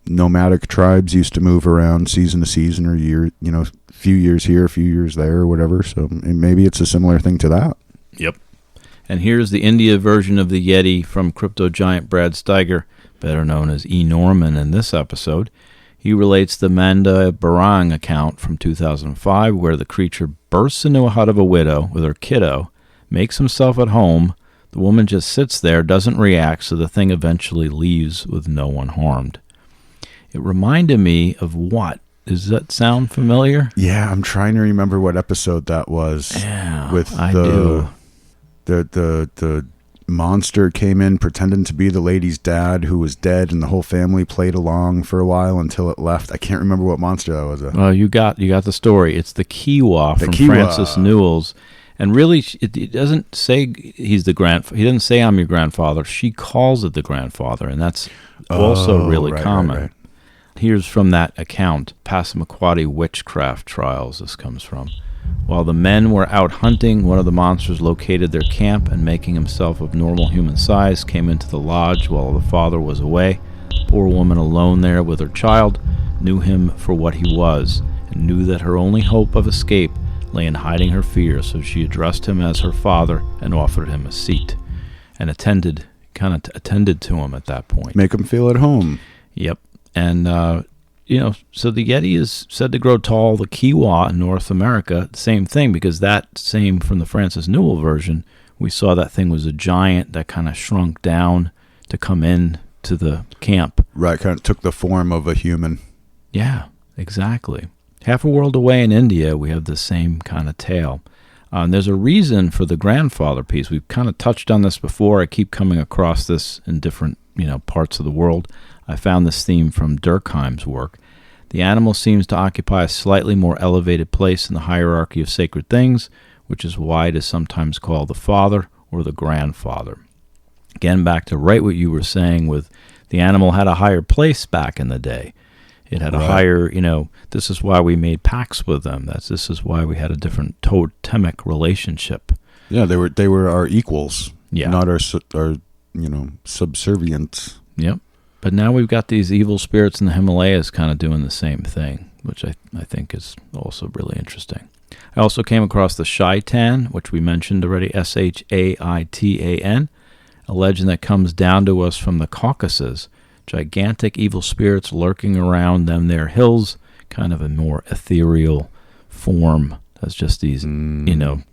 nomadic tribes used to move around season to season or year. A few years here, a few years there, or whatever. So maybe it's a similar thing to that. Yep. And here's the India version of the Yeti from crypto giant Brad Steiger, better known as E. Norman in this episode. He relates the Manda Barang account from 2005, where the creature bursts into a hut of a widow with her kiddo, makes himself at home. The woman just sits there, doesn't react, so the thing eventually leaves with no one harmed. It reminded me of what? Does that sound familiar? Yeah, I'm trying to remember what episode that was. Yeah, with I do. The monster came in pretending to be the lady's dad who was dead, and the whole family played along for a while until it left. I can't remember what monster that was. Well, you got the story. It's the Kiwa from Kiwa. Francis Newell's, And really, it doesn't say he's the he doesn't say I'm your grandfather. She calls it the grandfather, and that's also really common. Right. Here's from that account, Passamaquoddy witchcraft trials this comes from. While the men were out hunting, one of the monsters located their camp and, making himself of normal human size, came into the lodge while the father was away. The poor woman, alone there with her child, knew him for what he was, and knew that her only hope of escape lay in hiding her fear, so she addressed him as her father and offered him a seat, and attended to him at that point. Make him feel at home. Yep. And, so the Yeti is said to grow tall. The Kiwa in North America, same thing, because that same from the Francis Newell version, we saw that thing was a giant that kind of shrunk down to come in to the camp. Right, kind of took the form of a human. Yeah, exactly. Half a world away in India, we have the same kind of tale. And there's a reason for the grandfather piece. We've kind of touched on this before. I keep coming across this in different, parts of the world. I found this theme from Durkheim's work. The animal seems to occupy a slightly more elevated place in the hierarchy of sacred things, which is why it is sometimes called the father or the grandfather. Again, back to right what you were saying with the animal had a higher place back in the day. It had a higher, this is why we made pacts with them. This is why we had a different totemic relationship. Yeah, they were our equals, not our subservients. Yep. But now we've got these evil spirits in the Himalayas kind of doing the same thing, which I think is also really interesting. I also came across the Shaitan, which we mentioned already, Shaitan, a legend that comes down to us from the Caucasus. Gigantic evil spirits lurking around them, their hills, kind of a more ethereal form. That's just these,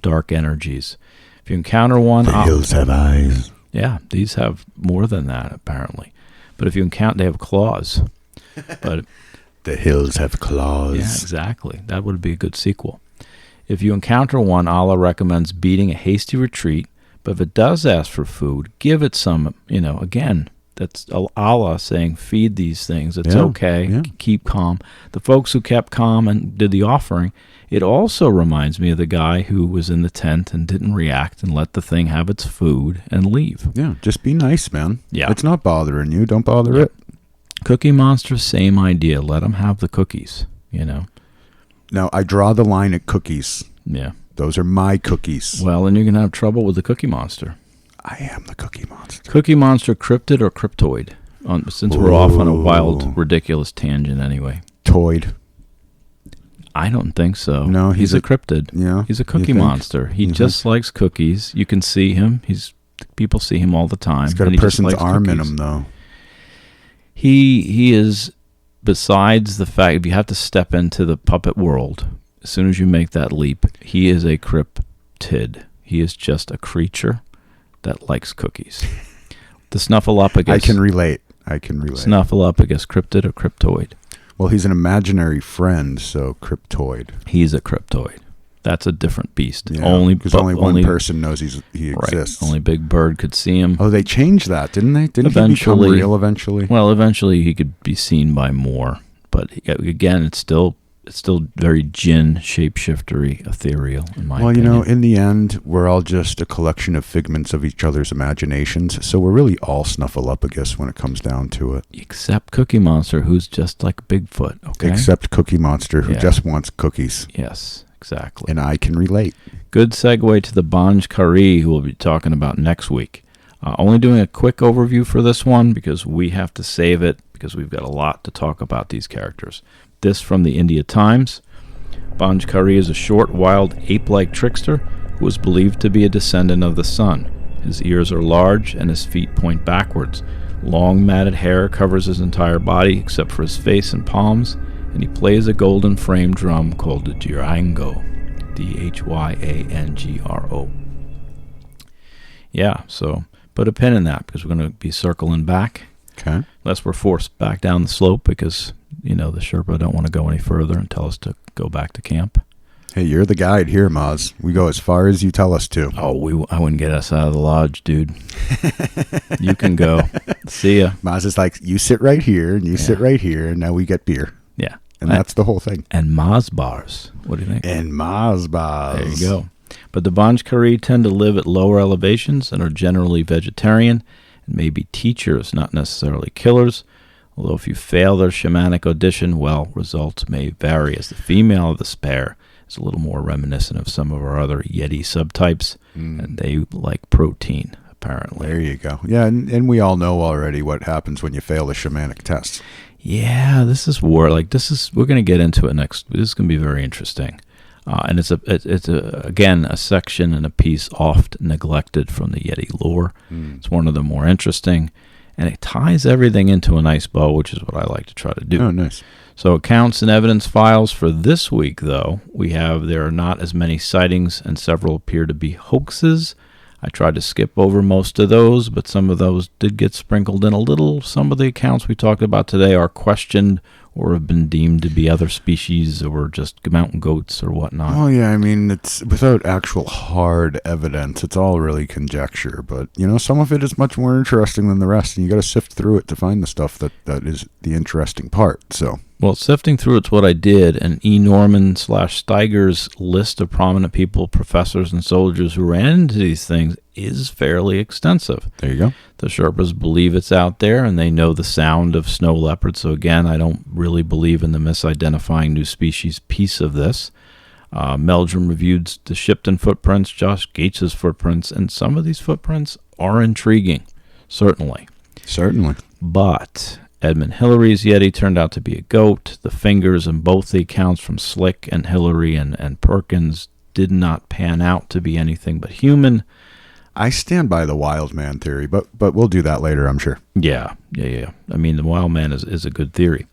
dark energies. If you encounter one... The hills have eyes. Yeah, these have more than that, apparently. But if you encounter, they have claws. But the hills have claws. Yeah, exactly. That would be a good sequel. If you encounter one, Allah recommends beating a hasty retreat. But if it does ask for food, give it some, again... That's Allah saying, feed these things. It's okay. Yeah. Keep calm. The folks who kept calm and did the offering, it also reminds me of the guy who was in the tent and didn't react and let the thing have its food and leave. Yeah, just be nice, man. Yeah. It's not bothering you. Don't bother it. Cookie Monster, same idea. Let them have the cookies, Now, I draw the line at cookies. Yeah. Those are my cookies. Well, then you're going to have trouble with the Cookie Monster. I am the Cookie Monster. Cookie Monster, cryptid or cryptoid? Since we're off on a wild, ridiculous tangent anyway. Toid. I don't think so. No, he's a cryptid. Yeah, he's a Cookie Monster. He just likes cookies. You can see him. People see him all the time. He's got a person's arm in him, though. He is. Besides the fact, if you have to step into the puppet world, as soon as you make that leap, he is a cryptid. He is just a creature that likes cookies. The Snuffleupagus. I can relate. Snuffleupagus, cryptid or cryptoid? Well, he's an imaginary friend, so cryptoid. He's a cryptoid. That's a different beast. Yeah, because only one person knows he exists. Only Big Bird could see him. Oh, they changed that, didn't they? Didn't he become real eventually? Well, eventually he could be seen by more. But again, it's still very jinn, shapeshiftery, ethereal, in my opinion. Well, in the end, we're all just a collection of figments of each other's imaginations, so we're really all Snuffleupagus when it comes down to it. Except Cookie Monster, who's just like Bigfoot, okay? Except Cookie Monster, who just wants cookies. Yes, exactly. And I can relate. Good segue to the Ban Jhakri, who we'll be talking about next week. Only doing a quick overview for this one, because we have to save it, because we've got a lot to talk about these characters. This from the India Times. Ban Jhakri is a short, wild, ape-like trickster who is believed to be a descendant of the sun. His ears are large and his feet point backwards. Long, matted hair covers his entire body except for his face and palms, and he plays a golden frame drum called the Dhyango. Dhyango. Yeah, so put a pin in that because we're going to be circling back. Okay. Unless we're forced back down the slope because... the Sherpa don't want to go any further and tell us to go back to camp. Hey, you're the guide here, Maz. We go as far as you tell us to. Oh, I wouldn't get us out of the lodge, dude. You can go. See ya. Maz is like, you sit right here, and you sit right here, and now we get beer. Yeah. And that's the whole thing. And Maz bars. What do you think? And Maz bars. There you go. But the Ban Jhakri tend to live at lower elevations and are generally vegetarian and may be teachers, not necessarily killers. Although if you fail their shamanic audition, well, results may vary, as the female of the pair is a little more reminiscent of some of our other Yeti subtypes, and they like protein, apparently. There you go. Yeah, and we all know already what happens when you fail the shamanic test. Yeah, this is we're going to get into it next. This is going to be very interesting. And it's again a section and a piece oft neglected from the Yeti lore. It's one of the more interesting, and it ties everything into a nice bow, which is what I like to try to do. Oh, nice. So accounts and evidence files for this week, though, there are not as many sightings, and several appear to be hoaxes. I tried to skip over most of those, but some of those did get sprinkled in a little. Some of the accounts we talked about today are questioned or have been deemed to be other species or just mountain goats or whatnot. Oh, yeah, I mean, it's without actual hard evidence. It's all really conjecture, but, some of it is much more interesting than the rest, and you got to sift through it to find the stuff that is the interesting part, so... Well, sifting through it's what I did, and E. Norman/Steiger's list of prominent people, professors, and soldiers who ran into these things is fairly extensive. There you go. The Sherpas believe it's out there, and they know the sound of snow leopards. So again, I don't really believe in the misidentifying new species piece of this. Meldrum reviewed the Shipton footprints, Josh Gates's footprints, and some of these footprints are intriguing, certainly. Certainly. But Edmund Hillary's Yeti turned out to be a goat. The fingers in both the accounts from Slick and Hillary and Perkins did not pan out to be anything but human. I stand by the wild man theory, but we'll do that later, I'm sure. Yeah. I mean, the wild man is a good theory.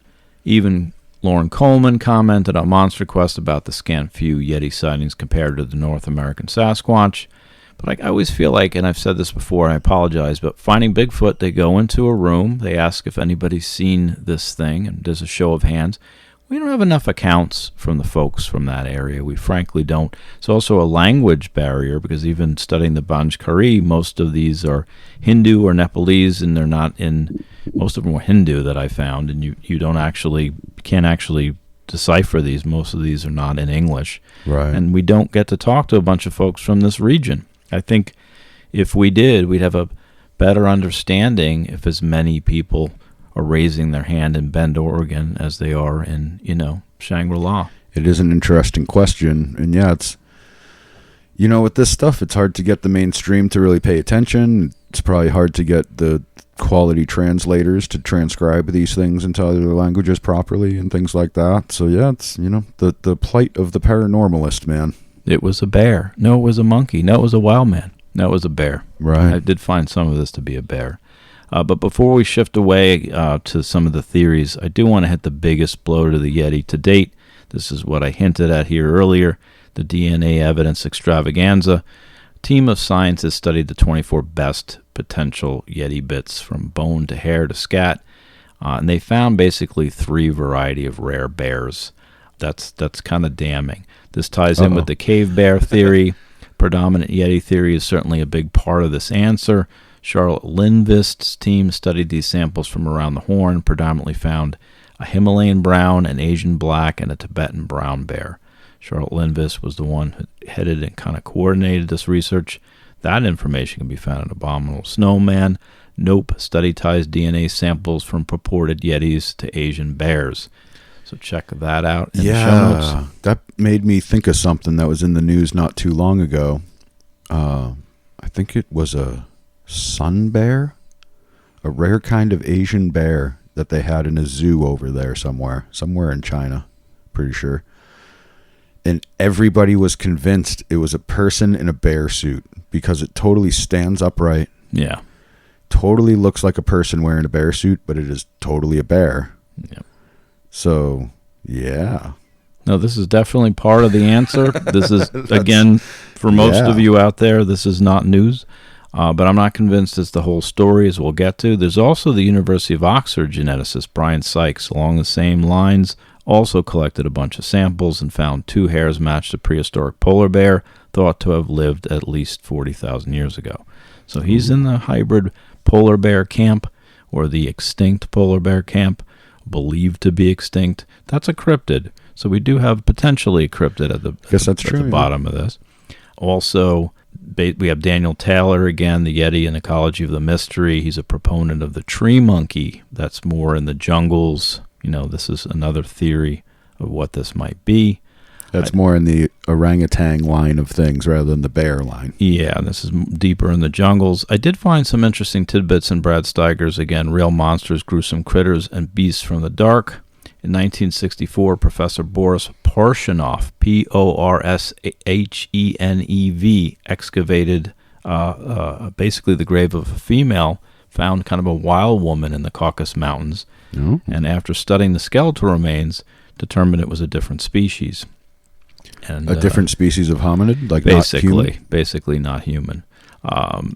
Even Lauren Coleman commented on Monster Quest about the scant few Yeti sightings compared to the North American Sasquatch. But I always feel like, and I've said this before, and I apologize, but finding Bigfoot, they go into a room, they ask if anybody's seen this thing, and there's a show of hands. We don't have enough accounts from the folks from that area. We frankly don't. It's also a language barrier, because even studying the Ban Jhakri, most of these are Hindu or Nepalese, and they're not in, most of them were Hindu that I found, and you can't actually decipher these. Most of these are not in English. Right. And we don't get to talk to a bunch of folks from this region. I think if we did, we'd have a better understanding if as many people are raising their hand in Bend, Oregon, as they are in, Shangri-La. It is an interesting question, and yeah, it's, with this stuff, it's hard to get the mainstream to really pay attention. It's probably hard to get the quality translators to transcribe these things into other languages properly and things like that. So yeah, it's, the plight of the paranormalist, man. It was a bear. No, it was a monkey. No, it was a wild man. No, it was a bear. Right. I did find some of this to be a bear. But before we shift away to some of the theories, I do want to hit the biggest blow to the Yeti to date. This is what I hinted at here earlier, the DNA evidence extravaganza. A team of scientists studied the 24 best potential Yeti bits from bone to hair to scat, and they found basically 3 variety of rare bears. That's kind of damning. This ties in with the cave bear theory. Predominant Yeti theory is certainly a big part of this answer. Charlotte Lindvist's team studied these samples from around the Horn, predominantly found a Himalayan brown, an Asian black, and a Tibetan brown bear. Charlotte Lindvist was the one who headed and kind of coordinated this research. That information can be found in Abominable Snowman. Nope study ties DNA samples from purported Yetis to Asian bears. So check that out in the show notes. That made me think of something that was in the news not too long ago. I think it was a sun bear, a rare kind of Asian bear that they had in a zoo over there somewhere in China, pretty sure. And everybody was convinced it was a person in a bear suit because it totally stands upright. Yeah. Totally looks like a person wearing a bear suit, but it is totally a bear. Yep. So, yeah. No, this is definitely part of the answer. This is, again, for most of you out there, this is not news. But I'm not convinced it's the whole story, as we'll get to. There's also the University of Oxford geneticist Brian Sykes, along the same lines, also collected a bunch of samples and found 2 hairs matched a prehistoric polar bear thought to have lived at least 40,000 years ago. So he's in the hybrid polar bear camp, or the extinct polar bear camp, believed to be extinct. That's a cryptid. So we do have potentially a cryptid at the bottom of this. Also, we have Daniel Taylor again, the Yeti and Ecology of the Mystery. He's a proponent of the tree monkey. That's more in the jungles. This is another theory of what this might be. That's more in the orangutan line of things rather than the bear line. Yeah, this is deeper in the jungles. I did find some interesting tidbits in Brad Steiger's, again, Real Monsters, Gruesome Critters, and Beasts from the Dark. In 1964, Professor Boris Porshunov, Porshenev, excavated basically the grave of a female, found kind of a wild woman in the Caucasus Mountains, and after studying the skeletal remains, determined it was a different species. And, a different species of hominid? Like basically not human.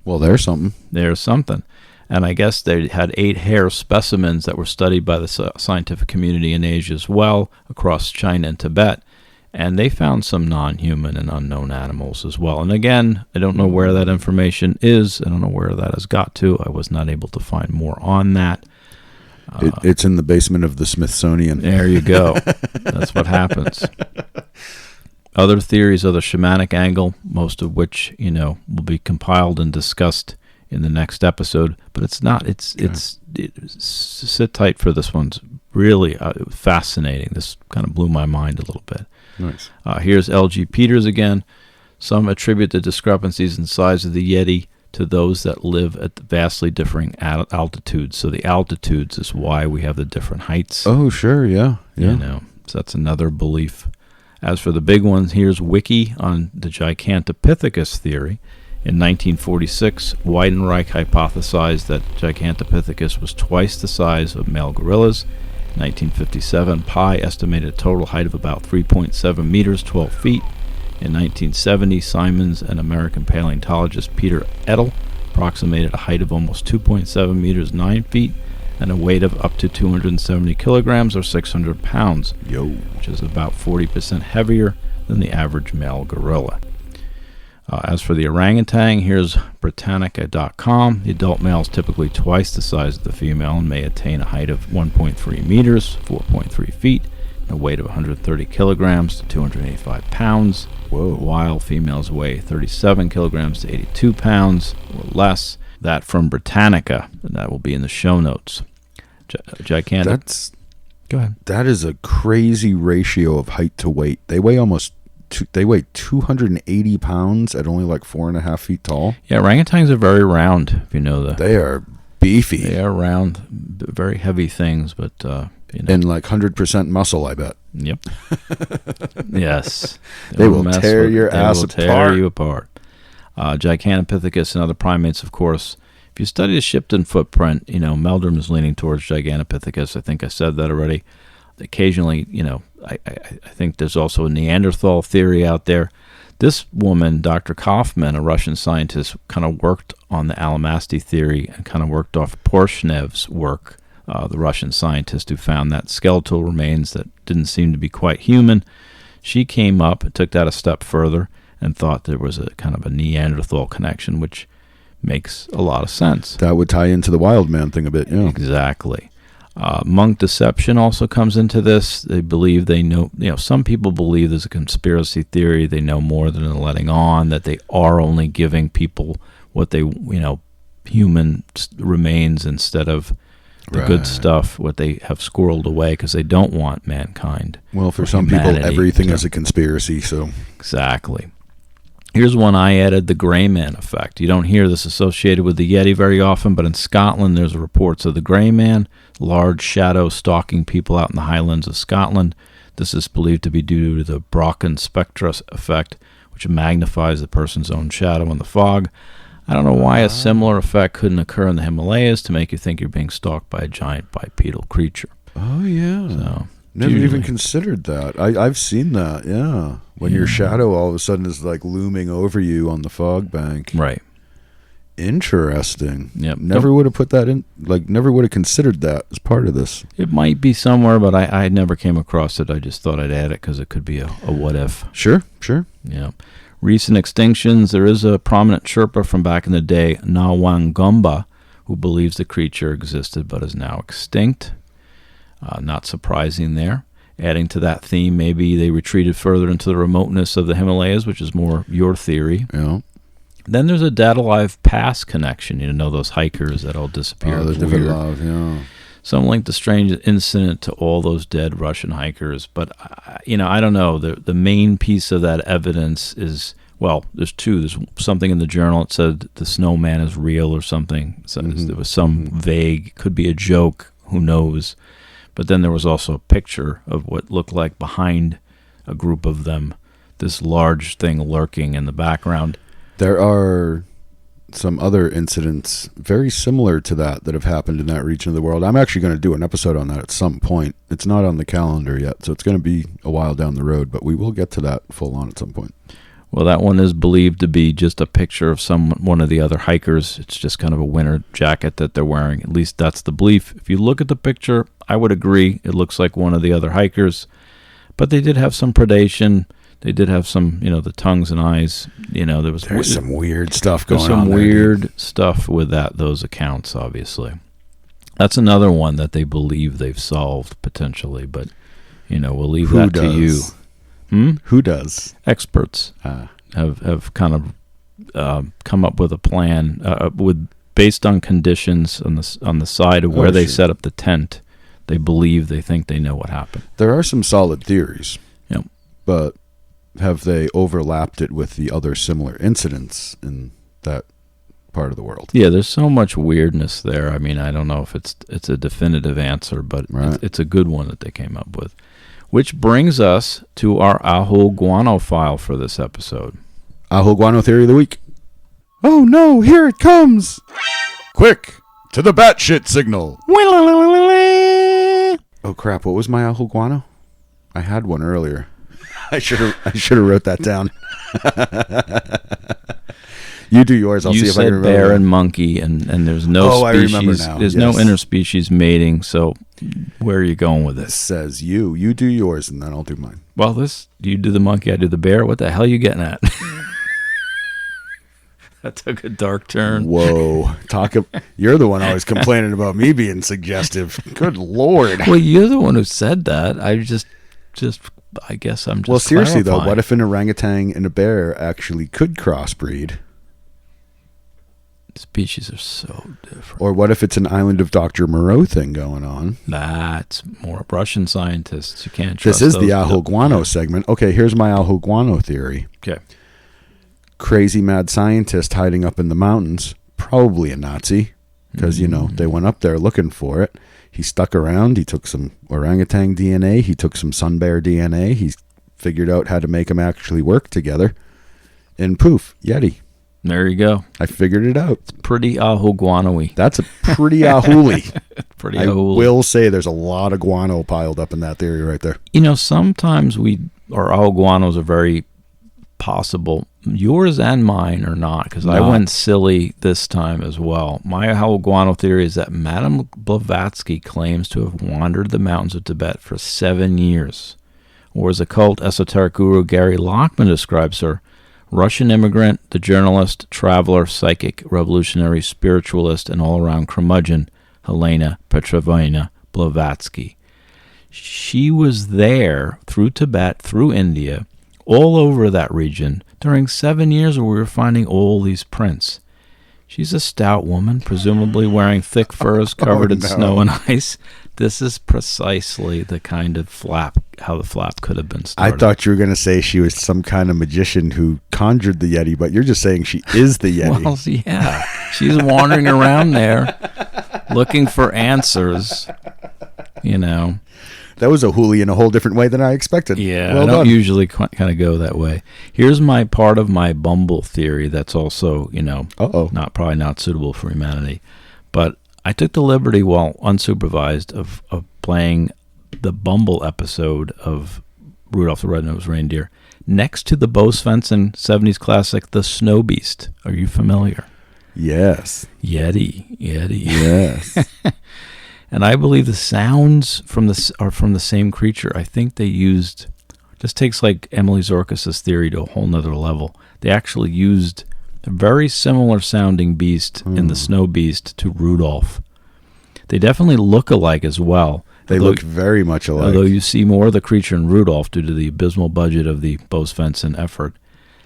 Well, there's something. There's something. And I guess they had 8 hair specimens that were studied by the scientific community in Asia as well, across China and Tibet. And they found some non-human and unknown animals as well. And again, I don't know where that information is. I don't know where that has got to. I was not able to find more on that. It's in the basement of the Smithsonian. There you go. That's what happens. Other theories of the shamanic angle, most of which, will be compiled and discussed in the next episode, but it's not. Sit tight for this one's really fascinating. This kind of blew my mind a little bit. Nice. Here's L.G. Peters again. Some attribute the discrepancies in size of the Yeti to those that live at vastly differing altitudes. So the altitudes is why we have the different heights. Oh, sure, yeah. So that's another belief. As for the big ones, here's Wiki on the Gigantopithecus theory. In 1946, Weidenreich hypothesized that Gigantopithecus was twice the size of male gorillas. In 1957, Pi estimated a total height of about 3.7 meters, 12 feet. In 1970, Simons and American paleontologist Peter Edel approximated a height of almost 2.7 meters, 9 feet, and a weight of up to 270 kilograms or 600 pounds, which is about 40% heavier than the average male gorilla. As for the orangutan, here's Britannica.com. The adult male is typically twice the size of the female and may attain a height of 1.3 meters, 4.3 feet, and a weight of 130 kilograms to 285 pounds. While females weigh 37 kilograms to 82 pounds or less. That from Britannica, and that will be in the show notes. Gigantic. Go ahead. That is a crazy ratio of height to weight. They weigh 280 pounds at only like 4.5 feet tall. Yeah, orangutans are very round, if you know that. They are beefy. They are round, very heavy things, but and like 100% muscle, I bet. Yep. Yes. They will tear your ass apart. They will tear you apart. Gigantopithecus and other primates, of course. If you study the Shipton footprint, Meldrum is leaning towards Gigantopithecus. I think I said that already. Occasionally, I think there's also a Neanderthal theory out there. This woman, Dr. Kaufman, a Russian scientist, kind of worked on the Alamasty theory and kind of worked off Porshenev's work, the Russian scientist who found that skeletal remains that didn't seem to be quite human. She came up and took that a step further and thought there was a kind of a Neanderthal connection, which makes a lot of sense. That would tie into the wild man thing a bit, yeah. Exactly. Monk deception also comes into this. They believe they know, some people believe there's a conspiracy theory. They know more than they're letting on, that they are only giving people what they, human remains instead of the good stuff, what they have squirreled away because they don't want mankind. Well, for some people, everything is a conspiracy, so. Exactly. Here's one I added, the Grey Man effect. You don't hear this associated with the Yeti very often, but in Scotland there's reports of the Grey Man, large shadow stalking people out in the highlands of Scotland. This is believed to be due to the Brocken spectra effect, which magnifies the person's own shadow in the fog. I don't know why a similar effect couldn't occur in the Himalayas to make you think you're being stalked by a giant bipedal creature. Oh, yeah. So, never even considered that. I've seen that, yeah. When your shadow all of a sudden is like looming over you on the fog bank. Right. Interesting. Yep. Never would have put that in, never would have considered that as part of this. It might be somewhere, but I never came across it. I just thought I'd add it because it could be a what if. Sure. Yeah. Recent extinctions. There is a prominent Sherpa from back in the day, Nawangumba, who believes the creature existed but is now extinct. Not surprising there. adding to that theme, maybe they retreated further into the remoteness of the Himalayas, which is more your theory. Yeah. Then there's a Dead Alive Pass connection. You know, those hikers that all disappeared. Oh, the different love, yeah. Some linked the strange incident to all those dead Russian hikers. But, I don't know. The main piece of that evidence is, well, there's two. There's something in the journal that said the snowman is real or something. So there was some vague, could be a joke, who knows. But then there was also a picture of what looked like behind a group of them, this large thing lurking in the background. There are some other incidents very similar to that have happened in that region of the world. I'm actually going to do an episode on that at some point. It's not on the calendar yet, so it's going to be a while down the road, but we will get to that full on at some point. Well, that one is believed to be just a picture of one of the other hikers. It's just kind of a winter jacket that they're wearing. At least that's the belief. If you look at the picture, I would agree. It looks like one of the other hikers, but they did have some predation. They did have some, the tongues and eyes. There's some weird stuff going on. There's some weird stuff with those accounts, obviously. That's another one that they believe they've solved, potentially, but, we'll leave that to you. Who does? Experts have kind of come up with a plan based on conditions on the side of where they set up the tent. They think they know what happened. There are some solid theories. Yep. But have they overlapped it with the other similar incidents in that part of the world? Yeah, there's so much weirdness there. I mean, I don't know if it's a definitive answer, but it's a good one that they came up with. Which brings us to our Ahuguano file for this episode. Ahuguano theory of the week. Oh no, here it comes! Quick, to the batshit signal! Oh crap, what was my Ahuguano? I had one earlier. I should have wrote that down. You do yours. I'll see if I can remember. You said bear and monkey, and there's no species. I remember now. There's no interspecies mating. So where are you going with this? This says you do yours, and then I'll do mine. Well, you do the monkey, I do the bear. What the hell are you getting at? That took a dark turn. Whoa. You're the one always complaining about me being suggestive. Good Lord. Well, you're the one who said that. I guess I'm just Well, seriously, clarifying. though, what if an orangutan and a bear actually could crossbreed? Species are so different. Or what if it's an Island of Dr. Moreau thing going on? That's more Russian scientists. You can't trust This is the Ahuguano segment. Okay, here's my Ahuguano theory. Okay. Crazy mad scientist hiding up in the mountains, probably a Nazi, because, they went up there looking for it. He stuck around. He took some orangutan DNA. He took some sun bear DNA. He figured out how to make them actually work together. And poof, Yeti. There you go. I figured it out. It's pretty Ahuguano-y. That's a pretty ahuli. I will say there's a lot of guano piled up in that theory right there. Sometimes our Ahuguanos are very possible. Yours and mine are not, because I went silly this time as well. My Ahuguano theory is that Madame Blavatsky claims to have wandered the mountains of Tibet for 7 years. Or as occult esoteric guru Gary Lockman describes her, Russian immigrant, the journalist, traveler, psychic, revolutionary, spiritualist, and all-around curmudgeon, Helena Petrovna Blavatsky. She was there through Tibet, through India, all over that region during 7 years where we were finding all these prints. She's a stout woman, presumably wearing thick furs covered in snow and ice. This is precisely the kind of how the flap could have been started. I thought you were going to say she was some kind of magician who conjured the Yeti, but you're just saying she is the Yeti. Well, yeah. She's wandering around there looking for answers, That was a hoolie in a whole different way than I expected. Yeah, I don't usually kind of go that way. Here's my part of my Bumble theory that's also, probably not suitable for humanity. But I took the liberty while unsupervised of playing the Bumble episode of Rudolph the Red-Nosed Reindeer next to the Bo Svensson 70s classic, The Snow Beast. Are you familiar? Yes. Yeti. Yes. And I believe the sounds are from the same creature. I think they used, just takes like Emily Zorkis' theory to a whole nother level. They actually used a very similar sounding beast in the Snow Beast to Rudolph. They definitely look alike as well. They look very much alike. Although you see more of the creature in Rudolph due to the abysmal budget of the Bo Svensson effort.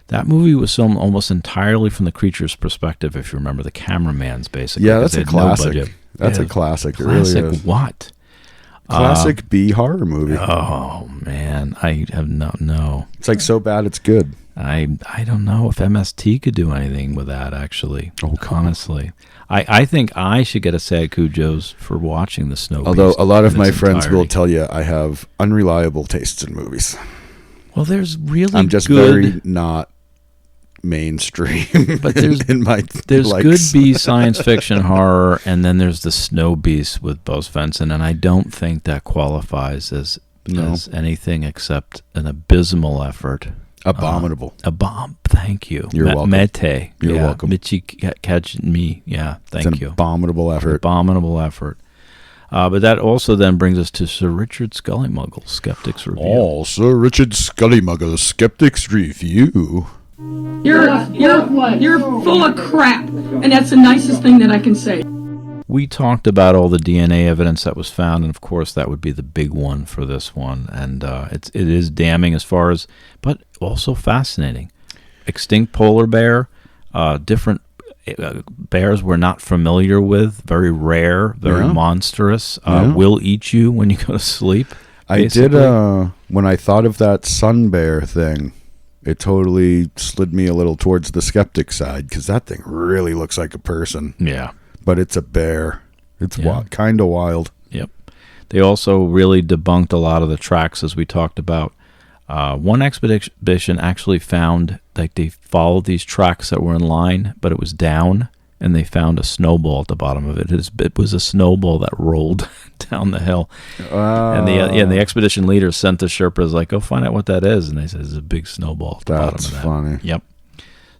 That movie was filmed almost entirely from the creature's perspective, if you remember. The cameraman's basically. Yeah, that's a classic. That's a classic. Classic it really is. What? Classic B horror movie. Oh, man. I have no. It's like so bad it's good. I don't know if MST could do anything with that, actually. Honestly. I think I should get a SAG Cujo's for watching the Snow Although Beast a lot of my its friends will entirety. tell you I have unreliable tastes in movies. Well, there's really I'm just very not mainstream. But there's in my There's likes. good B science fiction horror, and then there's the Snow Beast with Bo Svensson, and I don't think that qualifies as anything except an abysmal effort. Abominable. Thank you. You're welcome. Mete. You're welcome. Michi catch me. Yeah, thank it's you. an abominable effort. Abominable effort. But that also then brings us to Sir Richard Scullymuggle, Skeptics Review. Oh, Sir Richard Scullymuggle, Skeptics Review. You're full of crap, and that's the nicest thing that I can say. We talked about all the DNA evidence that was found, and of course that would be the big one for this one. And it is damning as far as, but also fascinating. Extinct polar bear, different bears we're not familiar with, very rare, very monstrous, will eat you when you go to sleep. Basically. I did, when I thought of that sun bear thing, it totally slid me a little towards the skeptic side, because that thing really looks like a person. Yeah. But it's a bear. It's kind of wild. Yep. They also really debunked a lot of the tracks, as we talked about. One expedition actually found, like, they followed these tracks that were in line, but it was down, and they found a snowball at the bottom of it. It was a snowball that rolled down the hill. And the expedition leader sent the Sherpas, like, go find out what that is. And they said, it's a big snowball at the bottom of that. That's funny. Yep.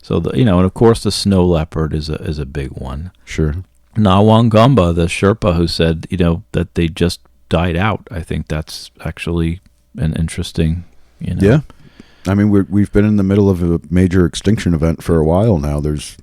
So, and of course the snow leopard is a big one. Sure. Nawangumba, the Sherpa who said, that they just died out. I think that's actually an interesting, Yeah. I mean, we've been in the middle of a major extinction event for a while now. There's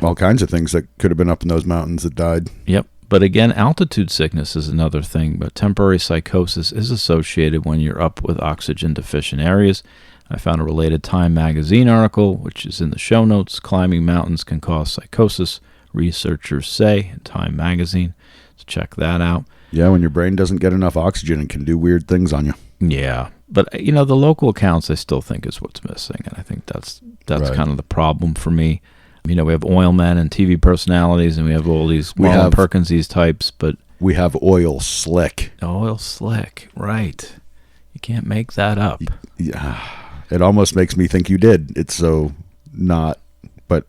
all kinds of things that could have been up in those mountains that died. Yep. But again, altitude sickness is another thing. But temporary psychosis is associated when you're up with oxygen deficient areas. I found a related Time magazine article, which is in the show notes. Climbing mountains can cause psychosis, researchers say, in Time magazine. So check that out. Yeah, when your brain doesn't get enough oxygen, it can do weird things on you. Yeah. But, the local accounts I still think is what's missing. And I think that's Right. kind of the problem for me. We have oil men and TV personalities, and we have all these Marlon Perkins, these types, but... We have oil slick. Oil slick, right. You can't make that up. Yeah. It almost makes me think you did. It's so not, but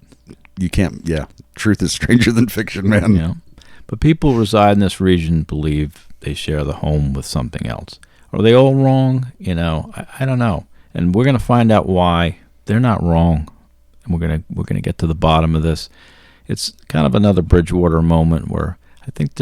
you can't, truth is stranger than fiction, man. Yeah. But people reside in this region believe they share the home with something else. Are they all wrong? I don't know. And we're going to find out why they're not wrong. And we're going to get to the bottom of this. It's kind of another Bridgewater moment where I think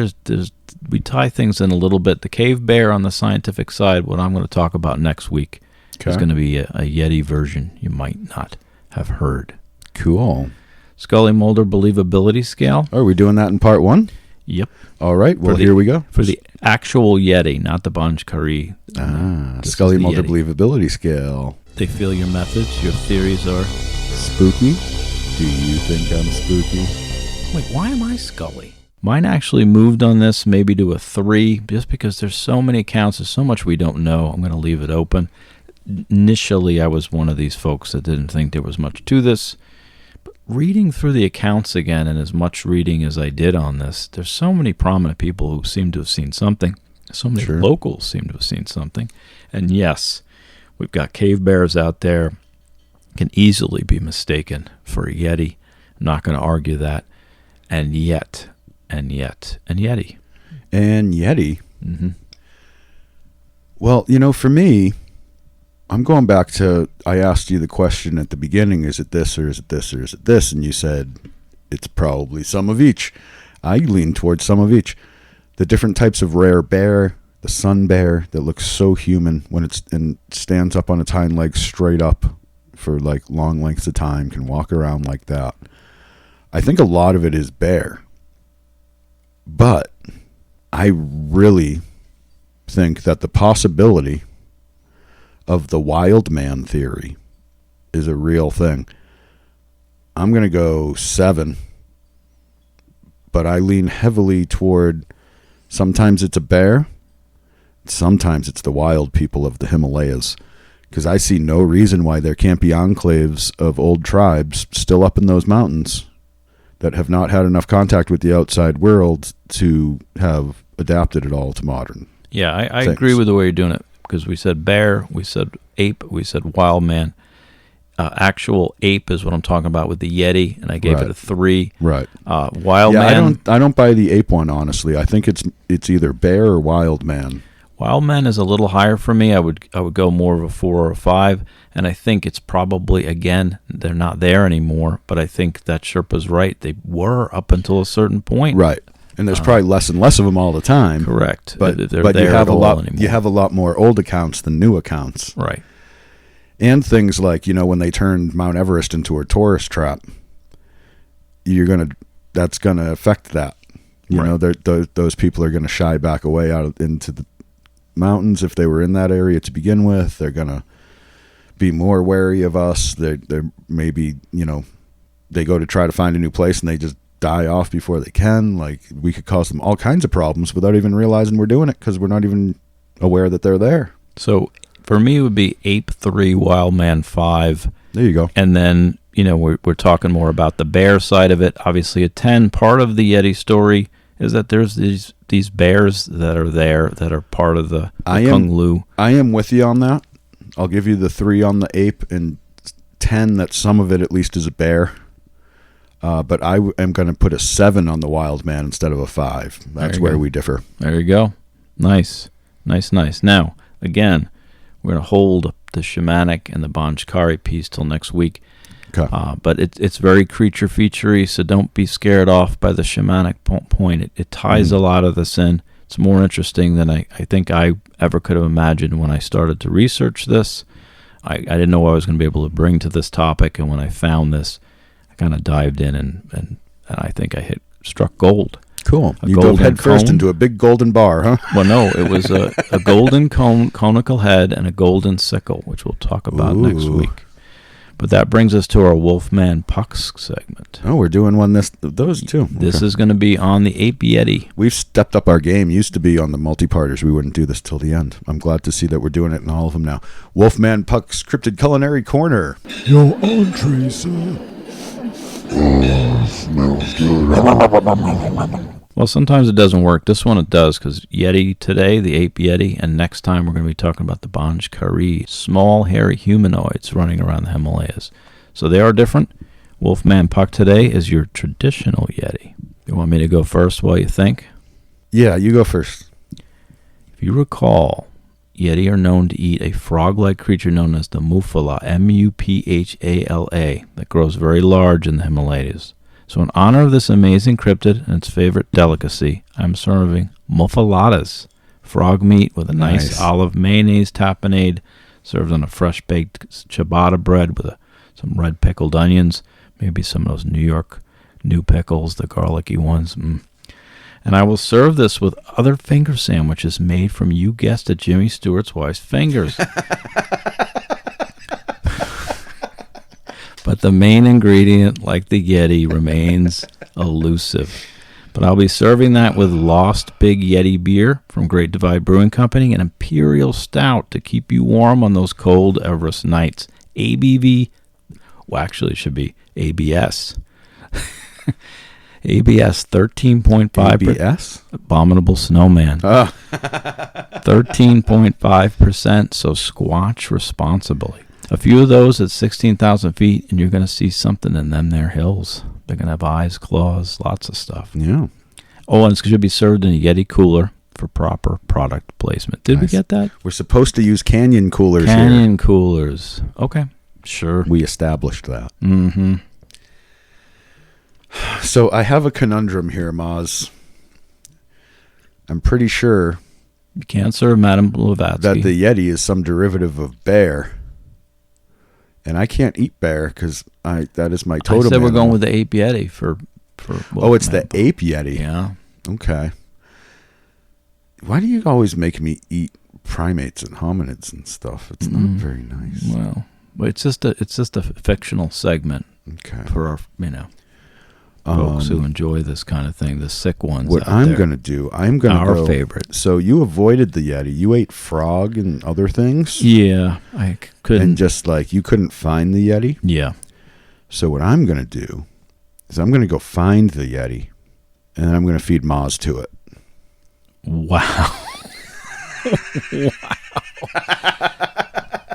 we tie things in a little bit. The cave bear on the scientific side, what I'm going to talk about next week, is going to be a Yeti version you might not have heard. Cool. Scully Mulder believability scale. Are we doing that in part 1? Yep. All right. Well, here we go. For the actual Yeti, not the Ban Jhakri. Scully Mulder believability scale. They feel your methods, your theories are... Spooky? Do you think I'm spooky? Wait, why am I Scully? Mine actually moved on this maybe to a 3, just because there's so many accounts, there's so much we don't know. I'm going to leave it open. Initially, I was one of these folks that didn't think there was much to this. But reading through the accounts again, and as much reading as I did on this, there's so many prominent people who seem to have seen something. So many locals seem to have seen something. And yes, we've got cave bears out there. Can easily be mistaken for a Yeti. I'm not going to argue that. And yet, Yeti. And Yeti? Mm-hmm. Well, for me, I'm going back to, I asked you the question at the beginning, is it this or is it this or is it this? And you said, it's probably some of each. I lean towards some of each. The different types of rare bear, the sun bear that looks so human when and stands up on its hind legs straight up for like long lengths of time, can walk around like that. I think a lot of it is bear. But I really think that the possibility of the wild man theory is a real thing. I'm going to go 7, but I lean heavily toward sometimes it's a bear, sometimes it's the wild people of the Himalayas, because I see no reason why there can't be enclaves of old tribes still up in those mountains that have not had enough contact with the outside world to have adapted it all to modern. Yeah, I things. agree with the way you're doing it, because we said bear, we said ape, we said wild man. Actual ape is what I'm talking about with the Yeti, and I gave it a 3. Right. Wild man. I don't buy the ape one, honestly. I think it's either bear or wild man. Wild man is a little higher for me. I would go more of a 4 or a 5, and I think it's probably, again, they're not there anymore, but I think that Sherpa's right. They were up until a certain point. Right. And there's probably less and less of them all the time. Correct. But you have a lot more old accounts than new accounts. Right. And things like, when they turned Mount Everest into a tourist trap, that's gonna affect that. Those people are gonna shy back away out into the mountains if they were in that area to begin with. They're gonna be more wary of us. They maybe they go to try to find a new place and they just die off before they can. Like, we could cause them all kinds of problems without even realizing we're doing it because we're not even aware that they're there. So for me, it would be ape 3, wild man 5. There you go. And then, we're talking more about the bear side of it. Obviously, a 10. Part of the Yeti story is that there's these bears that are there that are part of the Kung Lu. I am with you on that. I'll give you the 3 on the ape and 10 that some of it at least is a bear. But I am going to put a 7 on the wild man instead of a 5. That's where we differ. There you go. Nice. Now, again, we're going to hold the shamanic and the Ban Jhakri piece till next week. Okay. But it's very creature featurey, so don't be scared off by the shamanic point. It ties a lot of this in. It's more interesting than I think I ever could have imagined when I started to research this. I didn't know what I was going to be able to bring to this topic, and when I found this, I kind of dived in and I think I struck gold. Cool. You dove head first into a big golden bar, huh? Well, no, it was a golden conical head and a golden sickle, which we'll talk about next week. But that brings us to our Wolfman Pucks segment. Oh, we're doing those too. This is going to be on the Ape Yeti. We've stepped up our game. Used to be on the multi-parters. We wouldn't do this till the end. I'm glad to see that we're doing it in all of them now. Wolfman Pucks Cryptid Culinary Corner. Your entree, sir. Oh, smells good. Well, sometimes it doesn't work. This one it does, because Yeti today, the Ape Yeti, and next time we're going to be talking about the Ban Jhakri, small, hairy humanoids running around the Himalayas. So they are different. Wolfman Puck today is your traditional Yeti. You want me to go first while you think? Yeah, you go first. If you recall, Yeti are known to eat a frog-like creature known as the muphala, M-U-P-H-A-L-A, that grows very large in the Himalayas. So in honor of this amazing cryptid and its favorite delicacy, I'm serving muffaladas, frog meat with a nice olive mayonnaise tapenade, served on a fresh-baked ciabatta bread with some red pickled onions, maybe some of those New York new pickles, the garlicky ones. And I will serve this with other finger sandwiches made from, you guessed it, Jimmy Stewart's wife's fingers. But the main ingredient, like the Yeti, remains elusive. But I'll be serving that with Lost Big Yeti beer from Great Divide Brewing Company and Imperial Stout to keep you warm on those cold Everest nights. ABV, well, actually it should be ABS. ABS 13.5%. ABS? Abominable Snowman. 13.5%, so squatch responsibly. A few of those at 16,000 feet, and you're going to see something in them there hills. They're going to have eyes, claws, lots of stuff. Yeah. Oh, and it's going to be served in a Yeti cooler for proper product placement. Did we get that? We're supposed to use canyon coolers here. Canyon coolers. Okay, sure. We established that. Mm-hmm. So I have a conundrum here, Maz. I'm pretty sure You can't serve Madame Blavatsky. that the Yeti is some derivative of bear. And I can't eat bear because that is my totem. I said we're animal. going with the Ape Yeti for Oh, it's the Ape Yeti. Yeah. Okay. Why do you always make me eat primates and hominids and stuff? It's not very nice. Well, it's just a fictional segment for our, folks who enjoy this kind of thing, the sick ones. What I'm going to do, I'm going to go. Our favorite. So you avoided the Yeti. You ate frog and other things. Yeah, I couldn't. And just like you couldn't find the Yeti. Yeah. So what I'm going to do is I'm going to go find the Yeti, and then I'm going to feed Maz to it. Wow.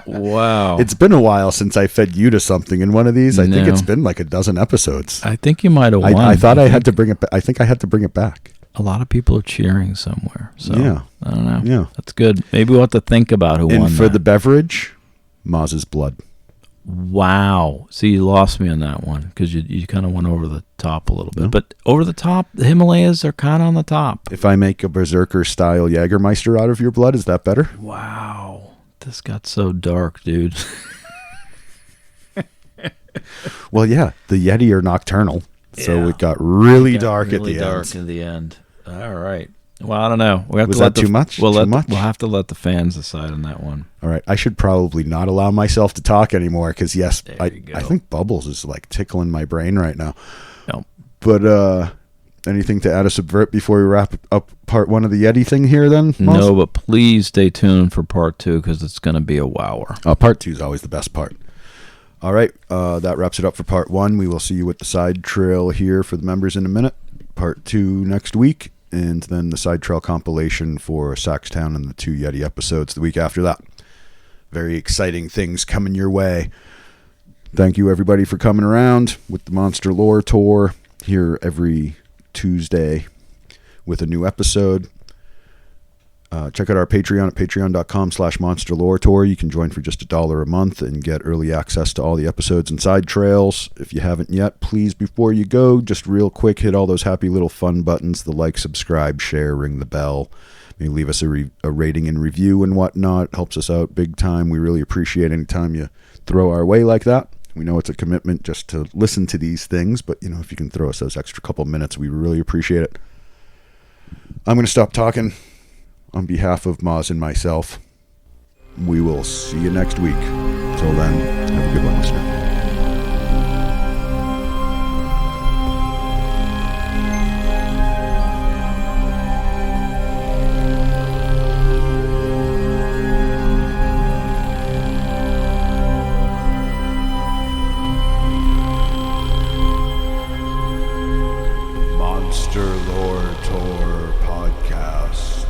Wow. It's been a while since I fed you to something in one of these. I think it's been like a dozen episodes. I think you might have won. I thought I had to bring it back. I think I had to bring it back. A lot of people are cheering somewhere. So yeah. I don't know. Yeah. That's good. Maybe we'll have to think about who won. And for the beverage, Maz's blood. Wow. See, you lost me on that one because you kind of went over the top a little bit. No. But over the top, the Himalayas are kind of on the top. If I make a Berserker-style Jägermeister out of your blood, is that better? Wow. This got so dark, dude. Well, yeah, the Yeti are nocturnal, so it got really dark at the end. Dark in the end. All right. Well, I don't know. We have Was to that too much? We'll too much? We'll have to let the fans decide on that one. All right. I should probably not allow myself to talk anymore because, yes, I think Bubbles is like tickling my brain right now. No. But anything to add or subvert before we wrap up part one of the Yeti thing here then? Maz? No, but please stay tuned for part two because it's going to be a wower. Part two is always the best part. All right. That wraps it up for part one. We will see you with the side trail here for the members in a minute. Part two next week. And then the side trail compilation for Saxtown and the 2 Yeti episodes the week after that. Very exciting things coming your way. Thank you, everybody, for coming around with the Monster Lore Tour here every Tuesday with a new episode. Check out our Patreon at patreon.com/monsterloretour. You can join for just $1 a month and get early access to all the episodes and side trails. If you haven't yet, please, before you go, just real quick, hit all those happy little fun buttons, the like, subscribe, share, ring the bell. Maybe leave us a rating and review and whatnot. It helps us out big time. We really appreciate any time you throw our way like that. We know it's a commitment just to listen to these things, but if you can throw us those extra couple minutes, we really appreciate it. I'm going to stop talking. On behalf of Maz and myself, we will see you next week. Till then, have a good one, listener. Monster Lore Tour Podcast.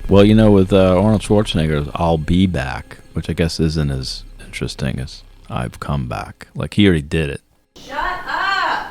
Well, with Arnold Schwarzenegger's I'll Be Back, which I guess isn't as interesting as I've Come Back. Like, he already did it. Shut up!